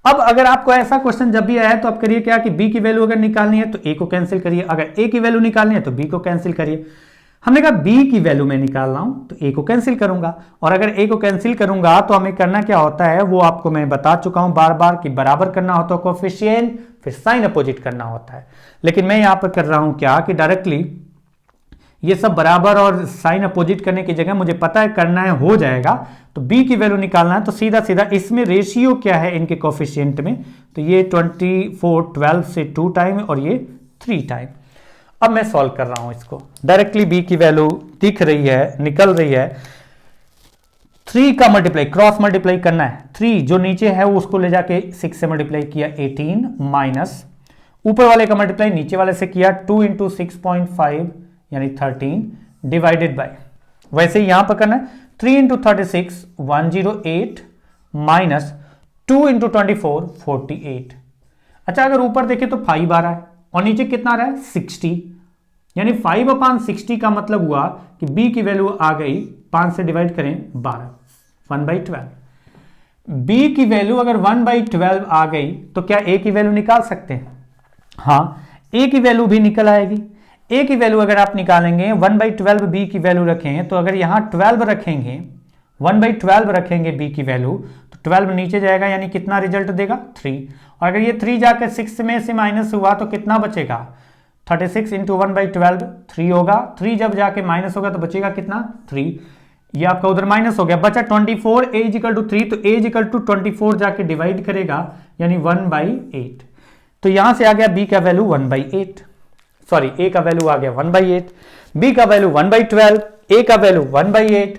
अब अगर आपको ऐसा क्वेश्चन जब भी आया है तो आप करिए क्या कि बी की वैल्यू अगर निकालनी है तो ए को कैंसिल करिए, अगर ए की वैल्यू निकालनी है तो बी को कैंसिल करिए। हमने कहा बी की वैल्यू मैं निकाल रहा हूं तो ए को कैंसिल करूंगा, और अगर ए को कैंसिल करूंगा तो हमें करना क्या होता है वो आपको मैं बता चुका हूं बार बार कि बराबर करना होता है कोफिशिएंट, फिर साइन अपोजिट करना होता है। लेकिन मैं यहां पर कर रहा हूं क्या कि डायरेक्टली ये सब बराबर और साइन अपोजिट करने की जगह मुझे पता है करना है, हो जाएगा। तो b की वैल्यू निकालना है तो सीधा सीधा इसमें रेशियो क्या है इनके कोफिशिएंट में, तो ये 24 12 से 2 टाइम और ये 3 टाइम। अब मैं सॉल्व कर रहा हूं इसको, डायरेक्टली b की वैल्यू दिख रही है, निकल रही है। 3 का मल्टीप्लाई क्रॉस मल्टीप्लाई करना है, 3 जो नीचे है उसको ले जाके 6 से मल्टीप्लाई किया 18 माइनस ऊपर वाले का मल्टीप्लाई नीचे वाले से किया 2 इंटू 6.5 यानी 13 डिवाइडेड बाय, वैसे ही यहां पर करना है 3 इंटू 36 108 माइनस 2 इंटू 24 48। अच्छा, अगर ऊपर देखें तो 5 आ रहा है और नीचे कितना आ रहा है 60, यानी 5/60 का मतलब हुआ कि b की वैल्यू आ गई 5 से डिवाइड करें 12 1/12। b की वैल्यू अगर 1/12 आ गई तो क्या a की वैल्यू निकाल सकते हैं? हाँ, a की वैल्यू भी निकल आएगी। a की वैल्यू अगर आप निकालेंगे 1/12 b की वैल्यू रखें तो अगर यहां 12 रखेंगे 1/12 रखेंगे b की वैल्यू तो 12 नीचे जाएगा, यानी कितना रिजल्ट देगा 3, और अगर ये 3 जाकर 6 में से माइनस हुआ तो कितना बचेगा 36 इंटू 1/12 3 होगा, 3 जब जाके माइनस होगा तो बचेगा कितना 3, ये आपका उधर माइनस हो गया, बचा 24 a इक्वल टू 3, तो a इक्वल टू 24 जाके डिवाइड करेगा यानी 1/8। तो यहां से आ गया b का वैल्यू 1/8, सॉरी a का वैल्यू आ गया 1/8, b का वैल्यू 1/12, a का वैल्यू 1/8।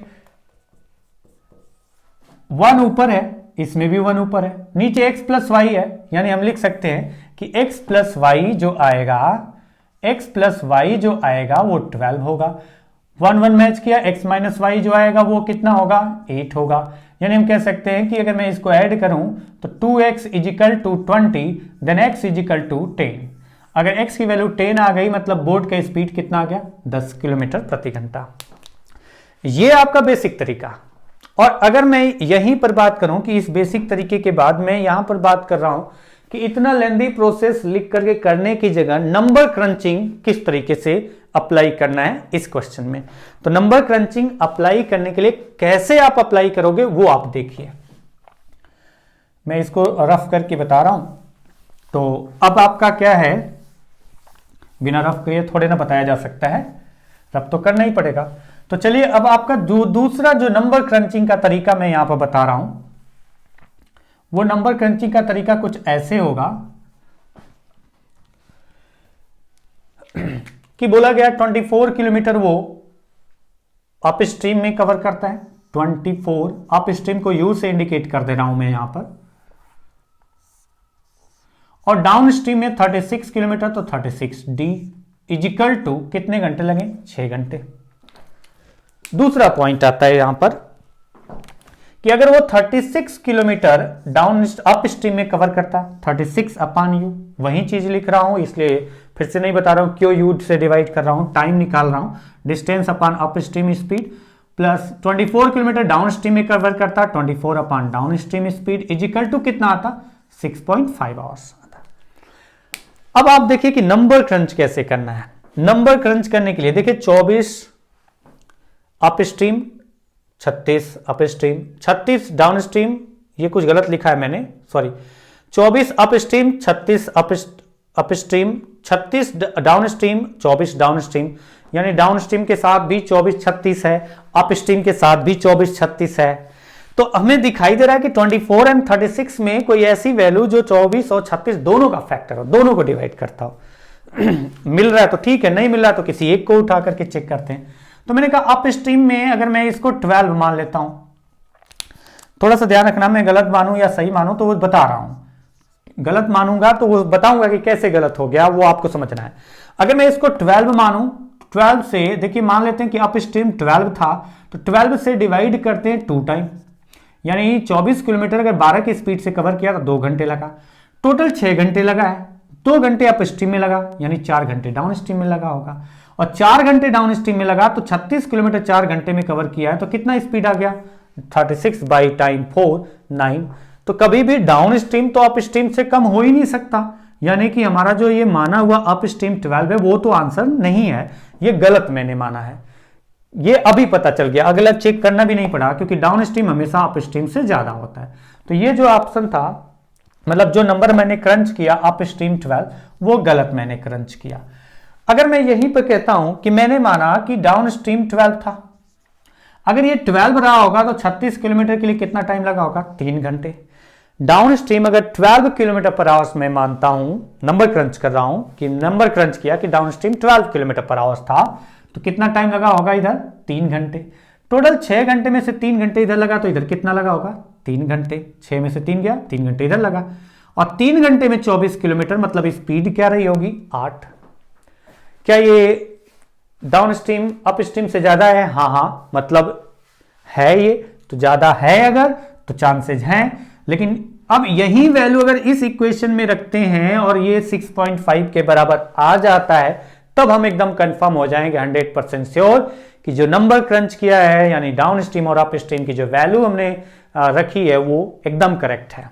1 ऊपर है, इसमें भी 1 ऊपर है, नीचे x प्लस वाई है, यानी हम लिख सकते हैं कि x प्लस वाई जो आएगा वो 12 होगा। 1 1 मैच किया, x माइनस वाई जो आएगा वो कितना होगा 8 होगा, यानी हम कह सकते हैं कि अगर मैं इसको ऐड करूं तो 2x equal to 20 then x equal to 10। अगर x की वैल्यू 10 आ गई मतलब बोर्ड का स्पीड कितना आ गया 10 किलोमीटर प्रति घंटा। ये आपका बेसिक तरीका। और अगर मैं यहीं पर बात करूं कि इस बेसिक तरीके के बाद मैं यहां पर बात कर रहा हूं कि इतना लेंदी प्रोसेस लिख करके करने की जगह नंबर क्रंचिंग किस तरीके से अप्लाई करना है इस क्वेश्चन में, तो नंबर क्रंचिंग अप्लाई करने के लिए कैसे आप अप्लाई करोगे वो आप देखिए। मैं इसको रफ करके बता रहा हूं। तो अब आपका क्या है, बिना रफ किए थोड़े ना बताया जा सकता है, रफ तो करना ही पड़ेगा। तो चलिए अब आपका दूसरा जो नंबर क्रंचिंग का तरीका मैं यहां पर बता रहा हूं, वो नंबर क्रंचिंग का तरीका कुछ ऐसे होगा कि बोला गया 24 किलोमीटर वो अप स्ट्रीम में कवर करता है। 24 अप स्ट्रीम को यू से इंडिकेट कर दे रहा हूं मैं यहां पर, और डाउन स्ट्रीम में 36 किलोमीटर, तो 36 डी इजिकल टू कितने घंटे लगे 6 घंटे। दूसरा पॉइंट आता है यहां पर कि अगर वो 36 किलोमीटर डाउन अप स्ट्रीम में कवर करता, 36 अपान यू, वही चीज लिख रहा हूं, इसलिए फिर से नहीं बता रहा हूं क्यों यू से डिवाइड कर रहा हूं, टाइम निकाल रहा हूं, distance upon up stream speed plus 24 kilometre down stream में कवर करता, 24 upon down stream speed equal to कितना आता, 6.5 आवर्स आता। अब आप देखिए कि नंबर क्रंच कैसे करना है। नंबर क्रंच करने के लिए देखिए 24 up stream, 36 up stream, 36 down stream, ये कुछ गलत लिखा है मैंने, sorry, 24 up stream, 36 up stream, 36 down stream, 24 down stream, यानी डाउन स्ट्रीम के साथ भी 24-36 है, अप स्ट्रीम के साथ भी 24-36 है। तो हमें दिखाई दे रहा है कि 24 और 36 में कोई ऐसी वैल्यू जो 24 और 36 दोनों का फैक्टर हो, दोनों को डिवाइड करता हो। मिल रहा है तो ठीक है, नहीं मिल रहा है तो किसी एक को उठा करके चेक करते हैं। तो मैंने कहा अप स्ट्रीम में अगर मैं इसको 12 मान लेता हूं, थोड़ा सा ध्यान रखना, मैं गलत मानूं या सही मानूं तो वो बता रहा हूं, गलत मानूंगा तो वो बताऊंगा कि कैसे गलत हो गया, वो आपको समझना है। अगर मैं इसको 12 मानूं, 12 से देखिए मान लेते हैं कि अप स्ट्रीम 12 था, तो 12 से डिवाइड करते हैं 2 टाइम, यानी 24 किलोमीटर अगर 12 की स्पीड से कवर किया तो 2 घंटे लगा, टोटल 6 घंटे लगा है। 2 घंटे अप स्ट्रीम में लगा, यानी 4 घंटे डाउन स्ट्रीम में लगा होगा, और 4 घंटे डाउन स्ट्रीम में लगा तो 36 किलोमीटर 4 घंटे में कवर किया है, तो कितना स्पीड आ गया, 36 बाई टाइम 4, 9। तो कभी भी डाउन स्ट्रीम तो अप स्ट्रीम से कम हो ही नहीं सकता, यानी कि हमारा जो ये माना हुआ अप स्ट्रीम 12 है वो तो आंसर नहीं है, ये गलत मैंने माना है। ये अभी पता चल गया, अगला चेक करना भी नहीं पड़ा, क्योंकि डाउन स्ट्रीम हमेशा अप स्ट्रीम से ज्यादा होता है। तो ये जो ऑप्शन था, मतलब जो नंबर मैंने क्रंच किया अप स्ट्रीम 12, वो गलत मैंने क्रंच किया। अगर मैं यहीं पर कहता हूं कि मैंने माना कि डाउन स्ट्रीम 12 था, अगर ये 12 रहा होगा तो 36 किलोमीटर के लिए कितना टाइम लगा होगा, 3 घंटे। डाउन स्ट्रीम अगर 12 किलोमीटर पर आवर्स में मानता हूं, नंबर क्रंच कर रहा हूं कि नंबर क्रंच किया कि डाउन स्ट्रीम 12 किलोमीटर पर आवर्स था, तो कितना टाइम लगा होगा इधर, 3 घंटे। टोटल 6 घंटे में से 3 घंटे इधर लगा, तो इधर कितना लगा होगा, 3 घंटे। 6 में से 3 गया, 3 घंटे इधर लगा, और 3 घंटे में 24 किलोमीटर, मतलब स्पीड क्या रही होगी, 8। क्या ये डाउन स्ट्रीम अप स्ट्रीम से ज्यादा है, हाँ, मतलब है ये, तो ज्यादा है अगर तो चांसेस हैं। लेकिन अब यही वैल्यू अगर इस इक्वेशन में रखते हैं और ये 6.5 के बराबर आ जाता है, तब हम एकदम कंफर्म हो जाएंगे 100% श्योर कि जो नंबर क्रंच किया है, यानी डाउन स्ट्रीम और अप स्ट्रीम की जो वैल्यू हमने रखी है वो एकदम करेक्ट है।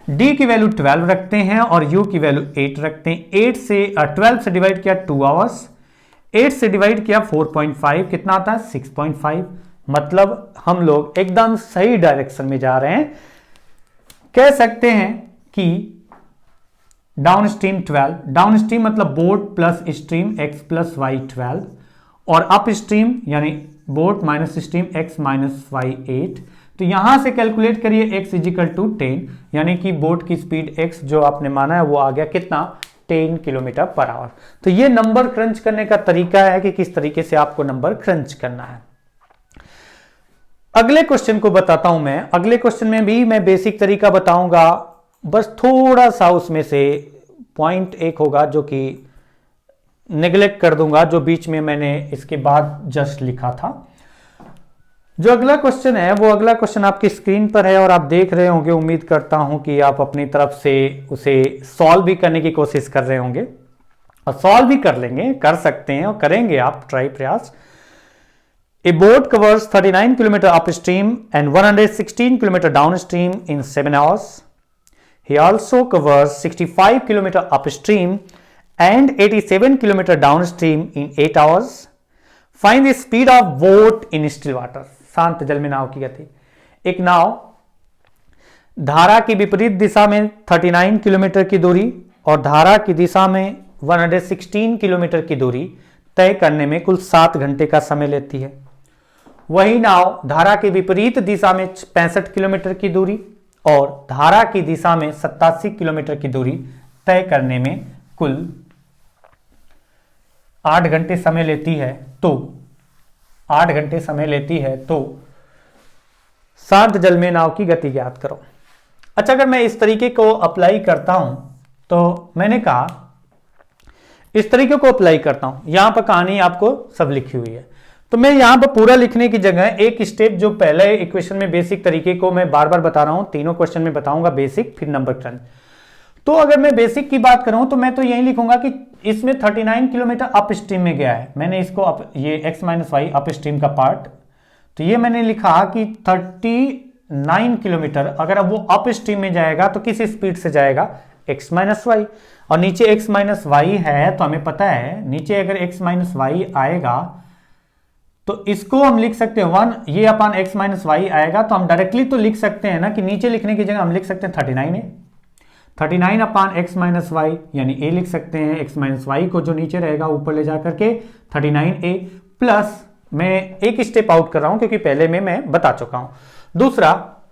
डी की वैल्यू 12 रखते हैं और यू की वैल्यू 8 रखते हैं। 12 से डिवाइड किया 2 आवर्स, 8 से डिवाइड किया 4.5, कितना आता है, 6.5। मतलब हम लोग एकदम सही डायरेक्शन में जा रहे हैं। कह सकते हैं कि डाउन स्ट्रीम 12, डाउन स्ट्रीम मतलब boat plus stream x plus y 12, और अप स्ट्रीम यानी boat minus stream x minus y 8। तो यहां से कैलकुलेट करिए x इजिकल टू 10, यानी कि बोट की स्पीड x जो आपने माना है वो आ गया कितना, 10 किलोमीटर पर आवर। तो ये नंबर क्रंच करने का तरीका है कि किस तरीके से आपको नंबर क्रंच करना है। अगले क्वेश्चन को बताता हूं मैं। अगले क्वेश्चन में भी मैं बेसिक तरीका बताऊंगा, बस थोड़ा सा उसमें से पॉइंट एक होगा जो कि नेग्लेक्ट कर दूंगा, जो बीच में मैंने इसके बाद जस्ट लिखा था। जो अगला क्वेश्चन है वो अगला क्वेश्चन आपकी स्क्रीन पर है और आप देख रहे होंगे। उम्मीद करता हूं कि आप अपनी तरफ से उसे सॉल्व भी करने की कोशिश कर रहे होंगे और सॉल्व भी कर लेंगे, कर सकते हैं और करेंगे आप ट्राई प्रयास। A boat covers 39 km upstream and 116 km downstream in 7 hours. He also covers 65 km upstream and 87 km downstream in 8 hours. Find the speed of boat in still water. शांत जल में नाव की गति। एक नाव धारा की विपरीत दिशा में 39 किलोमीटर की दूरी और धारा की दिशा में 116 किलोमीटर की दूरी तय करने में कुल 7 घंटे का समय लेती है। वही नाव धारा के विपरीत दिशा में 65 किलोमीटर की दूरी और धारा की दिशा में 87 किलोमीटर की दूरी तय करने में कुल 8 घंटे समय लेती है। तो 8 घंटे समय लेती है, तो शांत जल में नाव की गति ज्ञात करो। अच्छा, अगर मैं इस तरीके को अप्लाई करता हूं, तो मैंने कहा इस तरीके को अप्लाई करता हूं, यहां पर कहानी आपको सब लिखी हुई है। तो मैं यहां पर पूरा लिखने की जगह एक स्टेप जो पहले इक्वेशन में बेसिक तरीके को मैं बार बार बता रहा हूं, तीनों क्वेश्चन में बताऊंगा बेसिक फिर नंबर क्रंच। तो अगर मैं बेसिक की बात करूं तो मैं तो यही लिखूंगा कि इसमें 39 किलोमीटर अप स्ट्रीम में गया है। मैंने इसको ये x minus y up stream का पार्ट, तो ये मैंने लिखा कि 39 किलोमीटर अगर अब वो अप स्ट्रीम में जाएगा तो किस स्पीड से जाएगा, x माइनस वाई। और नीचे x माइनस वाई है तो हमें पता है नीचे अगर x माइनस वाई आएगा तो इसको हम लिख सकते हैं 1 ये अपान x माइनस वाई आएगा, तो हम डायरेक्टली तो लिख सकते हैं ना कि नीचे लिखने की जगह हम लिख सकते हैं 39 है, 39 अपान x माइनस वाई यानी a लिख सकते हैं, x माइनस वाई को जो नीचे रहेगा ऊपर ले जा करके 39a प्लस, मैं एक स्टेप आउट कर रहा हूं क्योंकि पहले में मैं बता चुका हूं। दूसरा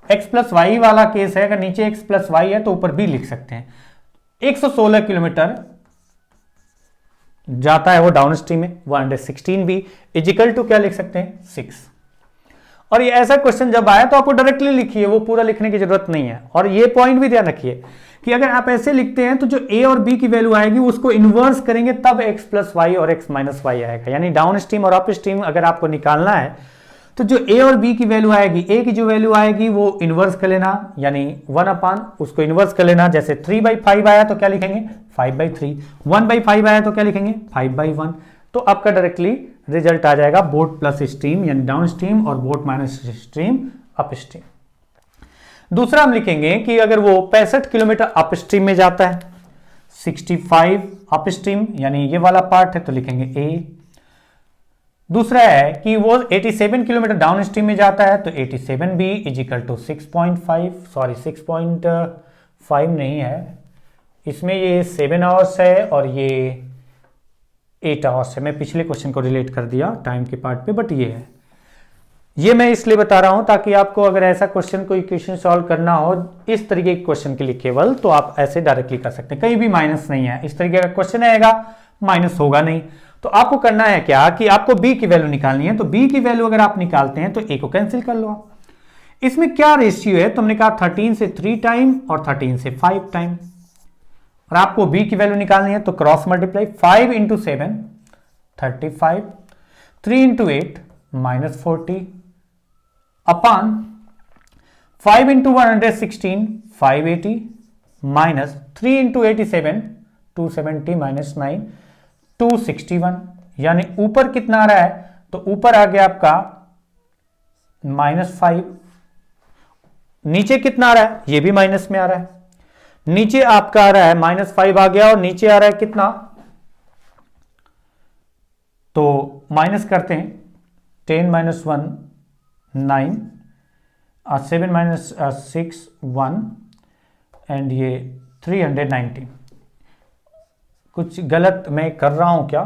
x प्लस वाई वाला केस है, अगर नीचे x प्लस वाई है तो ऊपर b लिख सकते हैं। 116 किलोमीटर जाता है वो डाउन स्ट्रीम में, 116 बी इजिकल टू क्या लिख सकते हैं 6। और ये ऐसा क्वेश्चन जब आया तो आपको डायरेक्टली लिखिए, वो पूरा लिखने की जरूरत नहीं है। और ये पॉइंट भी ध्यान रखिए कि अगर आप ऐसे लिखते हैं तो जो a और b की वैल्यू आएगी उसको इन्वर्स करेंगे तब x प्लस वाई और x माइनस वाई आएगा। यानी डाउन स्ट्रीम और अप स्ट्रीम अगर आपको निकालना है तो जो a और b की वैल्यू आएगी, a की जो वैल्यू आएगी वो इन्वर्स कर लेना, यानी 1 अपान उसको इन्वर्स कर लेना। जैसे 3/5 आया तो क्या लिखेंगे 5/3, 1/5 आया तो क्या लिखेंगे 5/1। तो आपका डायरेक्टली रिजल्ट आ जाएगा बोट प्लस स्ट्रीम यानी डाउन स्ट्रीम और boat minus stream up stream. दूसरा हम लिखेंगे कि अगर वो 65 किलोमीटर अप स्ट्रीम में जाता है, 65 अप स्ट्रीम यानी ये वाला पार्ट है तो लिखेंगे a। दूसरा है कि वो 87 किलोमीटर डाउन स्ट्रीम में जाता है तो 87b इजिकल टू 6.5, सॉरी 6.5 नहीं है, इसमें ये 7 आवर्स है और ये 8 आवर्स है। मैं पिछले क्वेश्चन को रिलेट कर दिया टाइम के पार्ट पे, बट ये है, ये मैं इसलिए बता रहा हूं ताकि आपको अगर ऐसा क्वेश्चन कोई इक्वेशन सॉल्व करना हो इस तरीके के क्वेश्चन के लिए केवल, तो आप ऐसे डायरेक्टली कर सकते हैं, कहीं भी माइनस नहीं है। इस तरीके का क्वेश्चन आएगा माइनस होगा नहीं। तो आपको करना है क्या कि आपको b की वैल्यू निकालनी है, तो b की वैल्यू अगर आप निकालते हैं तो a को कैंसिल कर लो आप। इसमें क्या रेशियो है, तुमने कहा 13 से 3 टाइम और 13 से 5 टाइम, और आपको b की वैल्यू निकालनी है तो क्रॉस मल्टीप्लाई 5 इंटू 7 35, 3 इंटू 8 -40 अपान 5 इंटू 116 580 माइनस 3 इंटू 87 270 माइनस 9 261, यानी ऊपर कितना आ रहा है, तो ऊपर आ गया आपका -5, नीचे कितना आ रहा है, ये भी माइनस में आ रहा है, नीचे आपका आ रहा है -5 आ गया और नीचे आ रहा है कितना, तो माइनस करते हैं 10 - 1 9 7 - 6 1 एंड ये 390। कुछ गलत मैं कर रहा हूं क्या,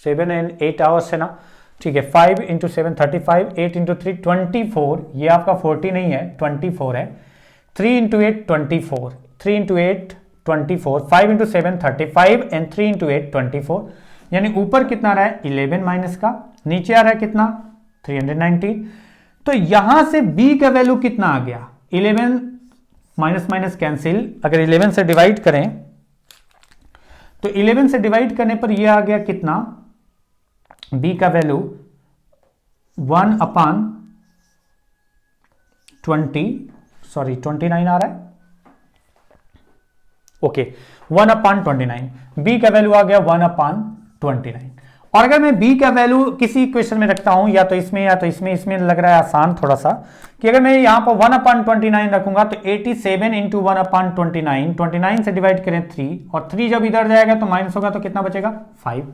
7 and 8 आवर्स है ना, ठीक है। 5 इंटू 7 35, 8 इंटू 3 24, ये आपका 40 नहीं है 24 है, 3 into 8 24, 3 into 8 24, 5 into 7 35 and 3 into 8 24, यानी ऊपर कितना आ रहा है 11 माइनस का, नीचे आ रहा है कितना 390। तो यहां से b का वैल्यू कितना आ गया, 11 माइनस माइनस कैंसिल, अगर 11 से डिवाइड करें तो 11 से डिवाइड करने पर यह आ गया कितना, b का वैल्यू 1 अपान 29 आ रहा है, ओके 1 अपान 29, b का वैल्यू आ गया 1 अपान 29। और अगर मैं b का वैल्यू किसी इक्वेशन में रखता हूं या तो इसमें या तो इसमें लग रहा है आसान थोड़ा सा, कि अगर मैं यहां पर 1 अपान 29 रखूंगा तो 87 इंटू 1 अपान 29, 29 से डिवाइड करें 3, और 3 जब इधर जाएगा तो माइनस होगा तो कितना बचेगा 5,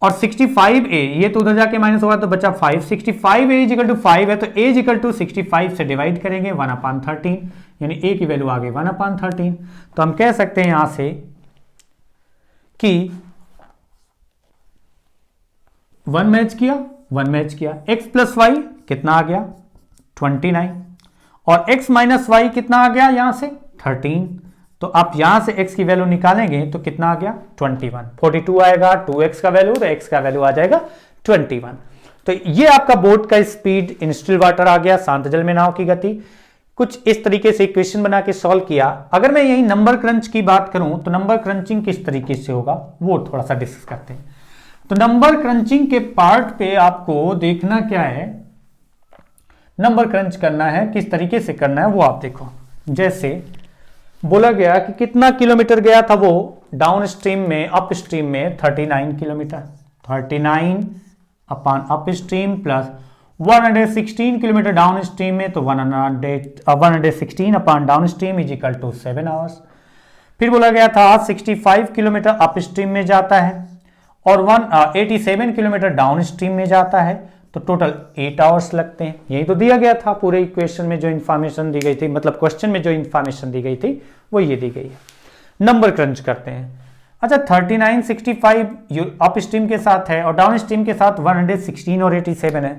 और 65a ये तो उधर जाके माइनस होगा तो बचा 5, 65a इजिकल टू 5 है तो a इजिकल टू 65 से डिवाइड करेंगे 1 अपान 13, यानी a की वैल्यू आ गई 1 अपान 13। तो हम कह सकते हैं यहां से कि 1 मैच किया, x प्लस वाई कितना आ गया 29, और x माइनस वाई कितना आ गया यहां से 13, तो आप यहां से x की वैल्यू निकालेंगे तो कितना आ गया 21, 42 आएगा 2x का वैल्यू, तो x का वैल्यू आ जाएगा 21। तो ये आपका बोट का स्पीड इन स्टिल वाटर आ गया, शांत जल में नाव की गति। कुछ इस तरीके से इक्वेशन बना के सॉल्व किया। अगर मैं यही नंबर क्रंच की बात करूं तो नंबर क्रंचिंग किस तरीके से होगा वो थोड़ा सा डिस्कस करते हैं। तो नंबर क्रंचिंग के पार्ट पे आपको देखना क्या है, नंबर क्रंच करना है, किस तरीके से करना है वो आप देखो। जैसे बोला गया कि कितना किलोमीटर गया था वो डाउन स्ट्रीम में, अप स्ट्रीम में 39 kilometre, 39 upon up stream plus 116 kilometre down stream में, तो 116 upon down stream is equal to 7 hours. फिर बोला गया था 65 किलोमीटर अप स्ट्रीम में जाता है और 87 किलोमीटर डाउन स्ट्रीम में जाता है, तो टोटल 8 आवर्स लगते हैं। यही तो दिया गया था पूरे इक्वेशन में जो इंफॉर्मेशन दी गई थी, मतलब क्वेश्चन में जो इंफॉर्मेशन दी गई थी वो ये दी गई है। नंबर क्रंच करते हैं। अच्छा 39 65 अप स्ट्रीम के साथ है और डाउन स्ट्रीम के साथ 116 और 87 है,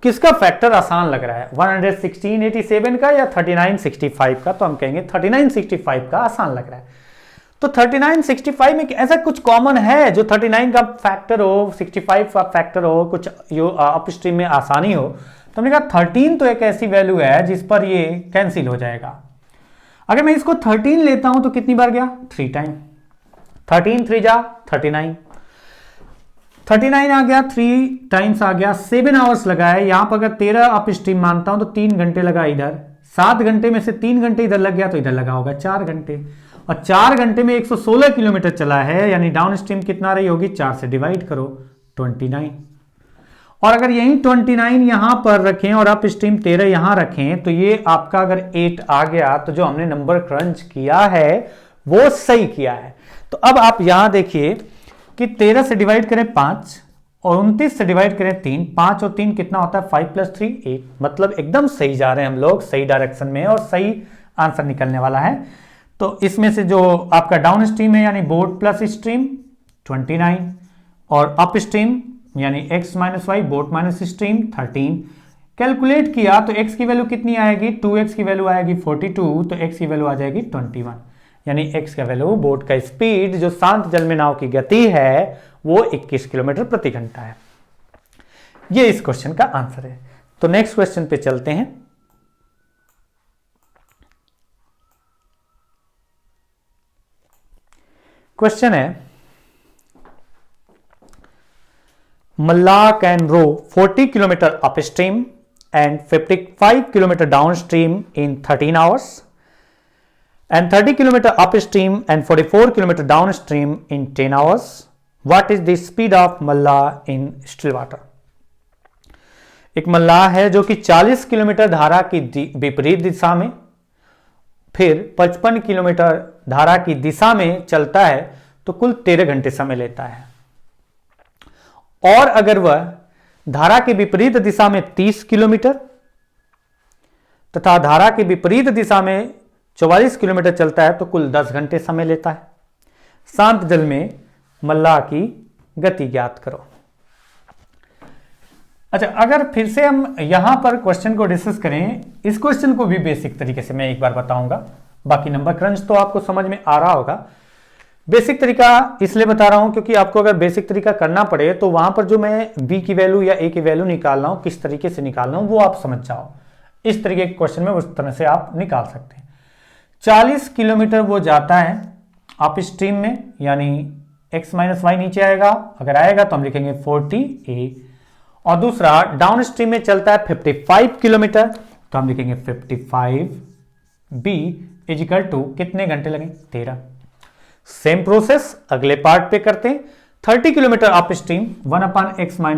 किसका फैक्टर आसान लग रहा है, 116 87 का या 39 65 का? तो हम कहेंगे 39 65 का आसान लग रहा है। तो 39 65 में ऐसा कुछ कॉमन है जो 39 का फैक्टर हो, 65 का फैक्टर हो, कुछ अप स्ट्रीम में आसानी हो? तो हमने कहा 13 तो एक ऐसी वैल्यू है जिस पर ये कैंसिल हो जाएगा। अगर मैं इसको 13 लेता हूं तो कितनी बार गया, 3 टाइम, 13 3 जा 39, 39 आ गया, 3 टाइम्स आ गया, 7 आवर्स लगा है। यहां पर अगर 13 अप स्ट्रीम मानता हूं तो 3 घंटे लगा इधर, 7 घंटे में से 3 घंटे इधर लग गया तो इधर लगा होगा 4 घंटे, और 4 घंटे में 116 किलोमीटर चला है, यानी डाउन स्ट्रीम कितना रही होगी, 4 से डिवाइड करो 29। और अगर यही 29 यहां पर रखें और अप स्ट्रीम 13 यहां रखें तो ये आपका अगर 8 आ गया, तो जो हमने नंबर क्रंच किया है वो सही किया है। तो अब आप यहां देखिए कि 13 से डिवाइड करें 5 और 29 से डिवाइड करें 3, 5 और 3 कितना होता है, 5 + 3 8, मतलब एकदम सही जा रहे हैं हम लोग, सही डायरेक्शन में और सही आंसर निकलने वाला है। तो इसमें से जो आपका डाउन स्ट्रीम है यानी बोट प्लस स्ट्रीम 29 और अप स्ट्रीम यानी x - y boat minus stream 13, calculate किया तो x की वैल्यू कितनी आएगी, 2x की वैल्यू आएगी 42, तो x की वैल्यू आ जाएगी 21, यानी x का वैल्यू, बोट का स्पीड जो शांत जल में नाव की गति है वो 21 किलोमीटर प्रति घंटा है। ये इस क्वेश्चन का आंसर है। तो नेक्स्ट क्वेश्चन पे चलते हैं। क्वेश्चन है मल्लाह can row 40 kilometre up stream and 55 kilometre down stream in 13 hours and 30 km upstream and 44 km downstream in 10 hours. What is the speed of Mallah in still water? एक मल्लाह है जो कि 40 kilometre धारा की विपरीत दिशा में फिर 55 किलोमीटर धारा की दिशा में चलता है, तो कुल 13 घंटे समय लेता है। और अगर वह धारा के विपरीत दिशा में 30 किलोमीटर तथा धारा के विपरीत दिशा में 44 किलोमीटर चलता है तो कुल 10 घंटे समय लेता है। शांत जल में मल्लाह की गति ज्ञात करो। अच्छा, अगर फिर से हम यहां पर क्वेश्चन को डिस्कस करें, इस क्वेश्चन को भी बेसिक तरीके से मैं एक बार बताऊंगा, बाकी नंबर क्रंच तो आपको समझ में आ रहा होगा। बेसिक तरीका इसलिए बता रहा हूं क्योंकि आपको अगर बेसिक तरीका करना पड़े तो वहां पर जो मैं b की वैल्यू या a की वैल्यू निकाल रहा हूं, किस तरीके से निकाल रहा हूं वो आप समझ जाओ। इस तरीके के क्वेश्चन में उस तरह से आप निकाल सकते हैं। 40 किलोमीटर वो जाता है अप स्ट्रीम में, यानी x - y नीचे आएगा, अगर आएगा तो हम लिखेंगे 40a, और दूसरा डाउन स्ट्रीम में चलता है 55 किलोमीटर, तो हम लिखेंगे 55b इज इक्वल टू कितने घंटे लगे, 13। सेम प्रोसेस अगले पार्ट पे करते हैं। 30 kilometre up stream 1/x - y,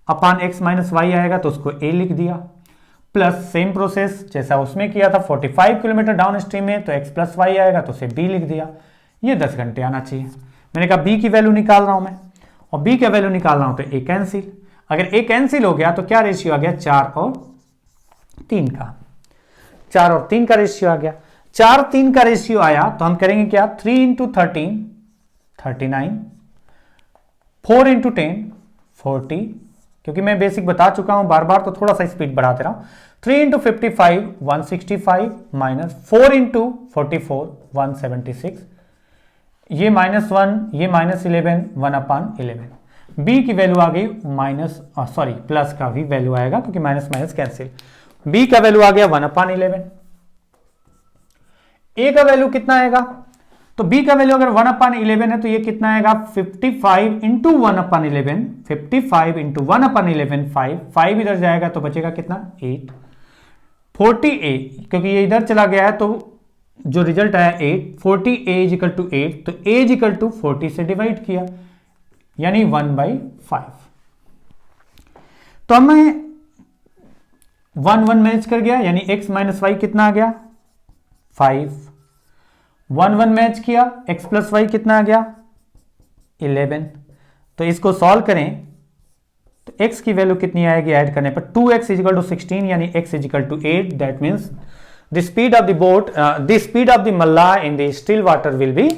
30/x - y आएगा तो उसको a लिख दिया, प्लस सेम प्रोसेस जैसा उसमें किया था 45 किलोमीटर डाउन स्ट्रीम में तो x + y आएगा तो उसे b लिख दिया। ये 10 घंटे आना चाहिए। मैंने कहा b की वैल्यू निकाल रहा हूं मैं, और b का वैल्यू निकाल रहा हूं तो a कैंसिल, अगर a कैंसिल हो गया तो क्या रेशियो आ गया, 4 और 3 का, 4 और 3 का रेशियो आ गया। 4 3 का रेशियो आया तो हम करेंगे क्या, 3 × 13 39, 4 × 10 40, क्योंकि मैं बेसिक बता चुका हूं बार बार तो थोड़ा सा स्पीड बढ़ा दे रहा हूं। 3 × 55 165 माइनस 4 × 44 176, ये -1 ये -11 1/11। b की वैल्यू आ गई प्लस का भी वैल्यू आएगा क्योंकि माइनस माइनस कैंसिल। b का वैल्यू आ गया 1/11। a का वैल्यू कितना आएगा, तो b का वैल्यू अगर 1/11 है तो ये कितना आएगा 55 इंटू 1/11, 55 इंटू 1/11 5, 5 इधर जाएगा तो बचेगा कितना 8, 40a, क्योंकि ये इधर चला गया है तो जो रिजल्ट आया 8, 40a इज इक्वल टू 8, तो a इज इक्वल टू 40 से डिवाइड किया यानी 1/5। तो हमें 1 1 मैच कर गया यानी x माइनस वाई कितना आ गया 5, 1 1 मैच किया x प्लस वाई कितना आ गया 11। तो इसको सॉल्व करें तो x की वैल्यू कितनी आएगी ऐड करने पर 2x इज इक्वल टू 16 यानी x is equal to 8। That means the speed of the boat, the speed of the मल्लाह in the still water will be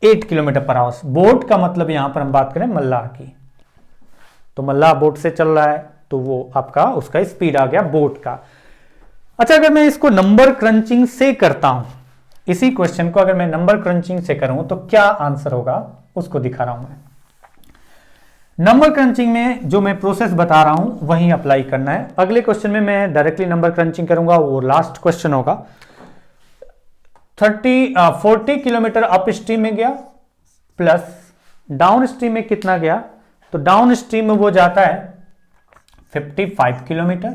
8 kilometre per hour. Boat का मतलब यहां पर हम बात करें मल्लाह की, तो मल्लाह बोट से चल रहा है तो वो आपका उसका स्पीड आ गया बोट का। अच्छा, अगर मैं इसको नंबर क्रंचिंग से करता हूं, इसी क्वेश्चन को अगर मैं नंबर क्रंचिंग से करूं तो क्या आंसर होगा उसको दिखा रहा हूं मैं। नंबर क्रंचिंग में जो मैं प्रोसेस बता रहा हूं वही अप्लाई करना है। अगले क्वेश्चन में मैं डायरेक्टली नंबर क्रंचिंग करूंगा, वो लास्ट क्वेश्चन होगा। 40 किलोमीटर अप स्ट्रीम में गया प्लस डाउन स्ट्रीम में कितना गया, तो डाउन स्ट्रीम में वो जाता है 55 किलोमीटर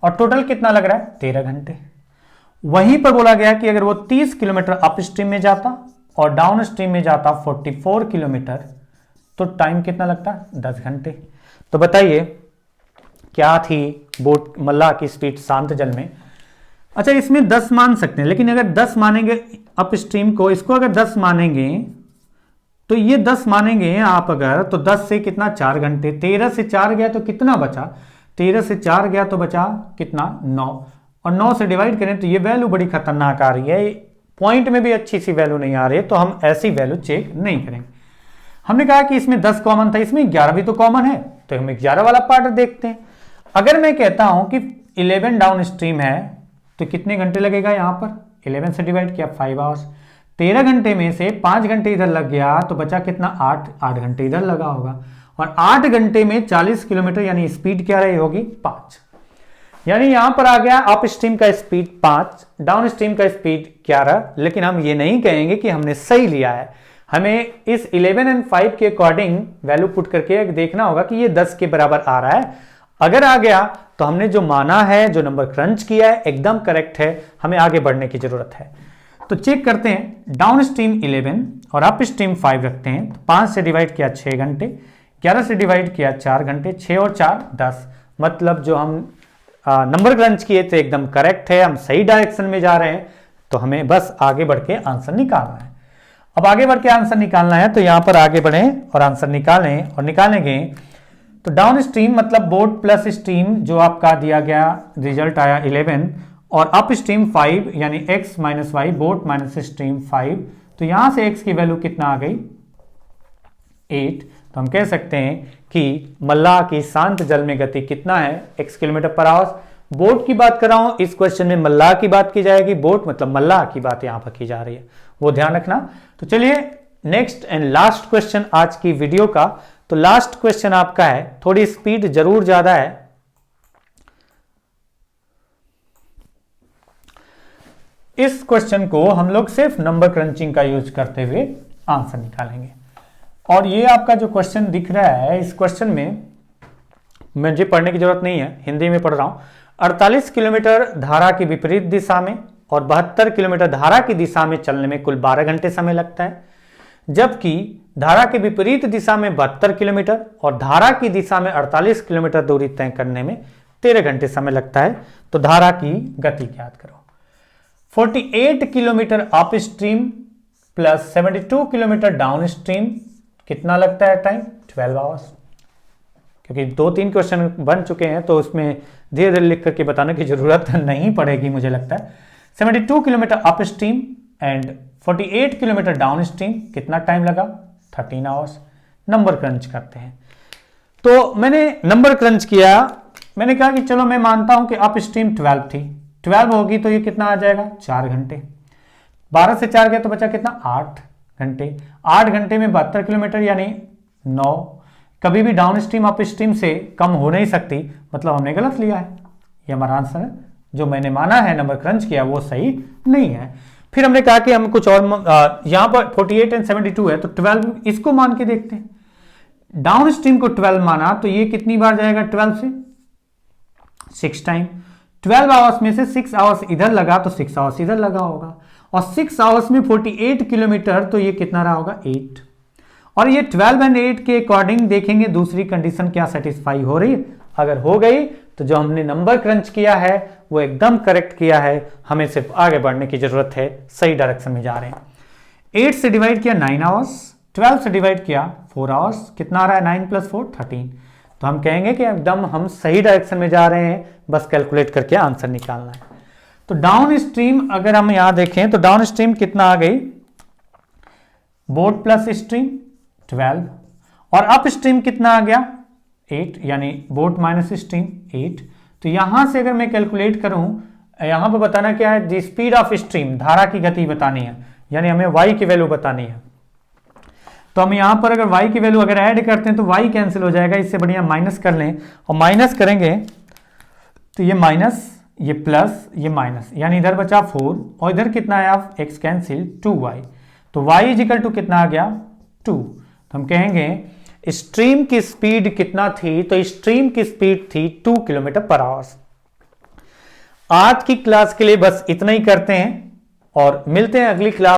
और टोटल कितना लग रहा है 13 घंटे। वहीं पर बोला गया कि अगर वो 30 किलोमीटर अप स्ट्रीम में जाता और डाउन स्ट्रीम में जाता 44 किलोमीटर तो टाइम कितना लगता 10 घंटे। तो बताइए क्या थी बोट मल्लाह की स्पीड शांत जल में। अच्छा, इसमें 10 मान सकते हैं, लेकिन अगर 10 मानेंगे अप स्ट्रीम को, इसको अगर 10 मानेंगे तो ये 10 मानेंगे आप अगर, तो 10 से कितना 4 घंटे, 13 से 4 गया तो कितना बचा, 13 से 4 गया तो बचा कितना 9, और 9 से डिवाइड करें तो ये वैल्यू बड़ी खतरनाक आ रही है, पॉइंट में भी अच्छी सी वैल्यू नहीं आ रही है, तो हम ऐसी वैल्यू चेक नहीं करेंगे। हमने कहा कि इसमें 10 कॉमन था, इसमें 11 भी तो कॉमन है, तो हम 11 वाला पार्ट देखते हैं। अगर मैं कहता हूं कि 11 डाउन स्ट्रीम है तो कितने घंटे लगेगा, यहां पर 11 से डिवाइड किया 5 आवर्स, 13 घंटे में से 5 घंटे इधर लग गया तो बचा कितना 8 घंटे इधर लगा होगा, और 8 घंटे में 40 किलोमीटर यानी स्पीड क्या रही होगी 5, यानी यहां पर आ गया अप स्ट्रीम का स्पीड 5, डाउन स्ट्रीम का स्पीड 11। लेकिन हम ये नहीं कहेंगे कि हमने सही लिया है, हमें इस 11 और 5 के अकॉर्डिंग वैल्यू पुट करके देखना होगा कि ये 10 के बराबर आ रहा है। अगर आ गया तो हमने जो माना है, जो नंबर क्रंच किया है एकदम करेक्ट है, हमें आगे बढ़ने की जरूरत है। तो चेक करते हैं, डाउन स्ट्रीम 11 और अप स्ट्रीम 5 रखते हैं, तो 5 से डिवाइड किया 6 घंटे, 11 से डिवाइड किया 4 घंटे, 6 और 4 10, मतलब जो हम नंबर क्रंच किए थे एकदम करेक्ट है, हम सही डायरेक्शन में जा रहे हैं, तो हमें बस आगे बढ़ के आंसर निकालना है। अब आगे बढ़ के आंसर निकालना है तो यहां पर आगे बढ़ें और आंसर निकालें, और निकालेंगे तो डाउन स्ट्रीम मतलब बोट प्लस स्ट्रीम जो आपका दिया गया रिजल्ट आया 11, और अप स्ट्रीम 5 यानी x minus y boat minus stream 5, तो यहां से x की वैल्यू कितना आ गई 8। तो हम कह सकते हैं कि मल्लाह की शांत जल में गति कितना है x kilometre per hour. Boat की बात कर रहा हूं, इस क्वेश्चन में मल्लाह की बात की जाएगी, बोट मतलब मल्लाह की बात यहां पर की जा रही है, वो ध्यान रखना। तो चलिए नेक्स्ट एंड लास्ट क्वेश्चन आज की वीडियो का। तो लास्ट क्वेश्चन आपका है, थोड़ी स्पीड जरूर ज्यादा है, इस क्वेश्चन को हम लोग सिर्फ नंबर क्रंचिंग का यूज करते हुए आंसर निकालेंगे। और ये आपका जो क्वेश्चन दिख रहा है, इस क्वेश्चन में मुझे पढ़ने की जरूरत नहीं है, हिंदी में पढ़ रहा हूं। 48 किलोमीटर धारा की विपरीत दिशा में और 72 किलोमीटर धारा की दिशा में चलने में कुल 12 घंटे समय लगता है, जबकि धारा के विपरीत दिशा में 72 किलोमीटर और धारा की दिशा में 48 किलोमीटर दूरी तय करने में 13 घंटे समय लगता है। तो धारा की गति ज्ञात करो। 48 kilometre up stream plus 72 kilometre down stream कितना लगता है टाइम 12 आवर्स। क्योंकि 2-3 क्वेश्चन बन चुके हैं तो उसमें धीरे धीरे लिख करके बताने की जरूरत नहीं पड़ेगी मुझे लगता है। 72 kilometre up stream and 48 kilometre down stream कितना टाइम लगा 13 आवर्स। नंबर क्रंच करते हैं। तो मैंने नंबर क्रंच किया, मैंने कहा कि चलो मैं मानता हूं कि अप स्ट्रीम 12 थी, 12 होगी तो ये कितना आ जाएगा 4 घंटे, 12 से 4 गया तो बचा कितना 8 घंटे, 8 घंटे में 72 किलोमीटर यानी 9। कभी भी डाउन स्ट्रीम अप स्ट्रीम से कम हो नहीं सकती, मतलब हमने गलत लिया है, ये हमारा आंसर है। जो मैंने माना है नंबर क्रंच किया वो सही नहीं है। फिर हमने कहा कि हम कुछ और यहां पर 48 एंड 72 है तो 12 इसको मान के देखते हैं। डाउन स्ट्रीम को 12 माना तो ये कितनी बार जाएगा 12 से 6 टाइम। 12 आवर्स में से 6 आवर्स इधर लगा तो 6 आवर्स इधर लगा होगा, और 6 आवर्स में 48 किलोमीटर तो ये कितना रहा होगा 8। और ये 12 एंड 8 के अकॉर्डिंग देखेंगे दूसरी कंडीशन क्या सेटिस्फाई हो रही है। अगर हो गई तो जो हमने नंबर क्रंच किया है वो एकदम करेक्ट किया है, हमें सिर्फ आगे बढ़ने की जरूरत है, सही डायरेक्शन में जा रहे हैं। 8 से डिवाइड किया 9 आवर्स, 12 से डिवाइड किया 4 आवर्स, कितना आ रहा है 9 + 4 13। तो हम कहेंगे कि एकदम हम सही डायरेक्शन में जा रहे हैं, बस कैलकुलेट करके आंसर निकालना है। तो डाउन स्ट्रीम अगर हम यहां देखें तो डाउन स्ट्रीम कितना आ गई, बोट प्लस स्ट्रीम 12, और अप स्ट्रीम कितना आ गया 8, यानी बोट माइनस स्ट्रीम 8। तो यहां से अगर मैं कैलकुलेट करूं, यहां पर बताना क्या है, द स्पीड ऑफ स्ट्रीम, धारा की गति बतानी है, यानी हमें y की वैल्यू बतानी है। तो हम यहां पर अगर y की वैल्यू अगर ऐड करते हैं तो y कैंसिल हो जाएगा, इससे बढ़िया माइनस कर लें, और माइनस करेंगे तो ये माइनस, ये प्लस, ये माइनस, यानी इधर बचा 4 और इधर कितना है आप x कैंसिल 2y, तो y इक्वल टू कितना आ गया 2। तो हम कहेंगे स्ट्रीम की स्पीड कितना थी, तो स्ट्रीम की स्पीड थी 2 किलोमीटर पर आवर। आज की क्लास के लिए बस इतना ही करते हैं और मिलते हैं अगली क्लास।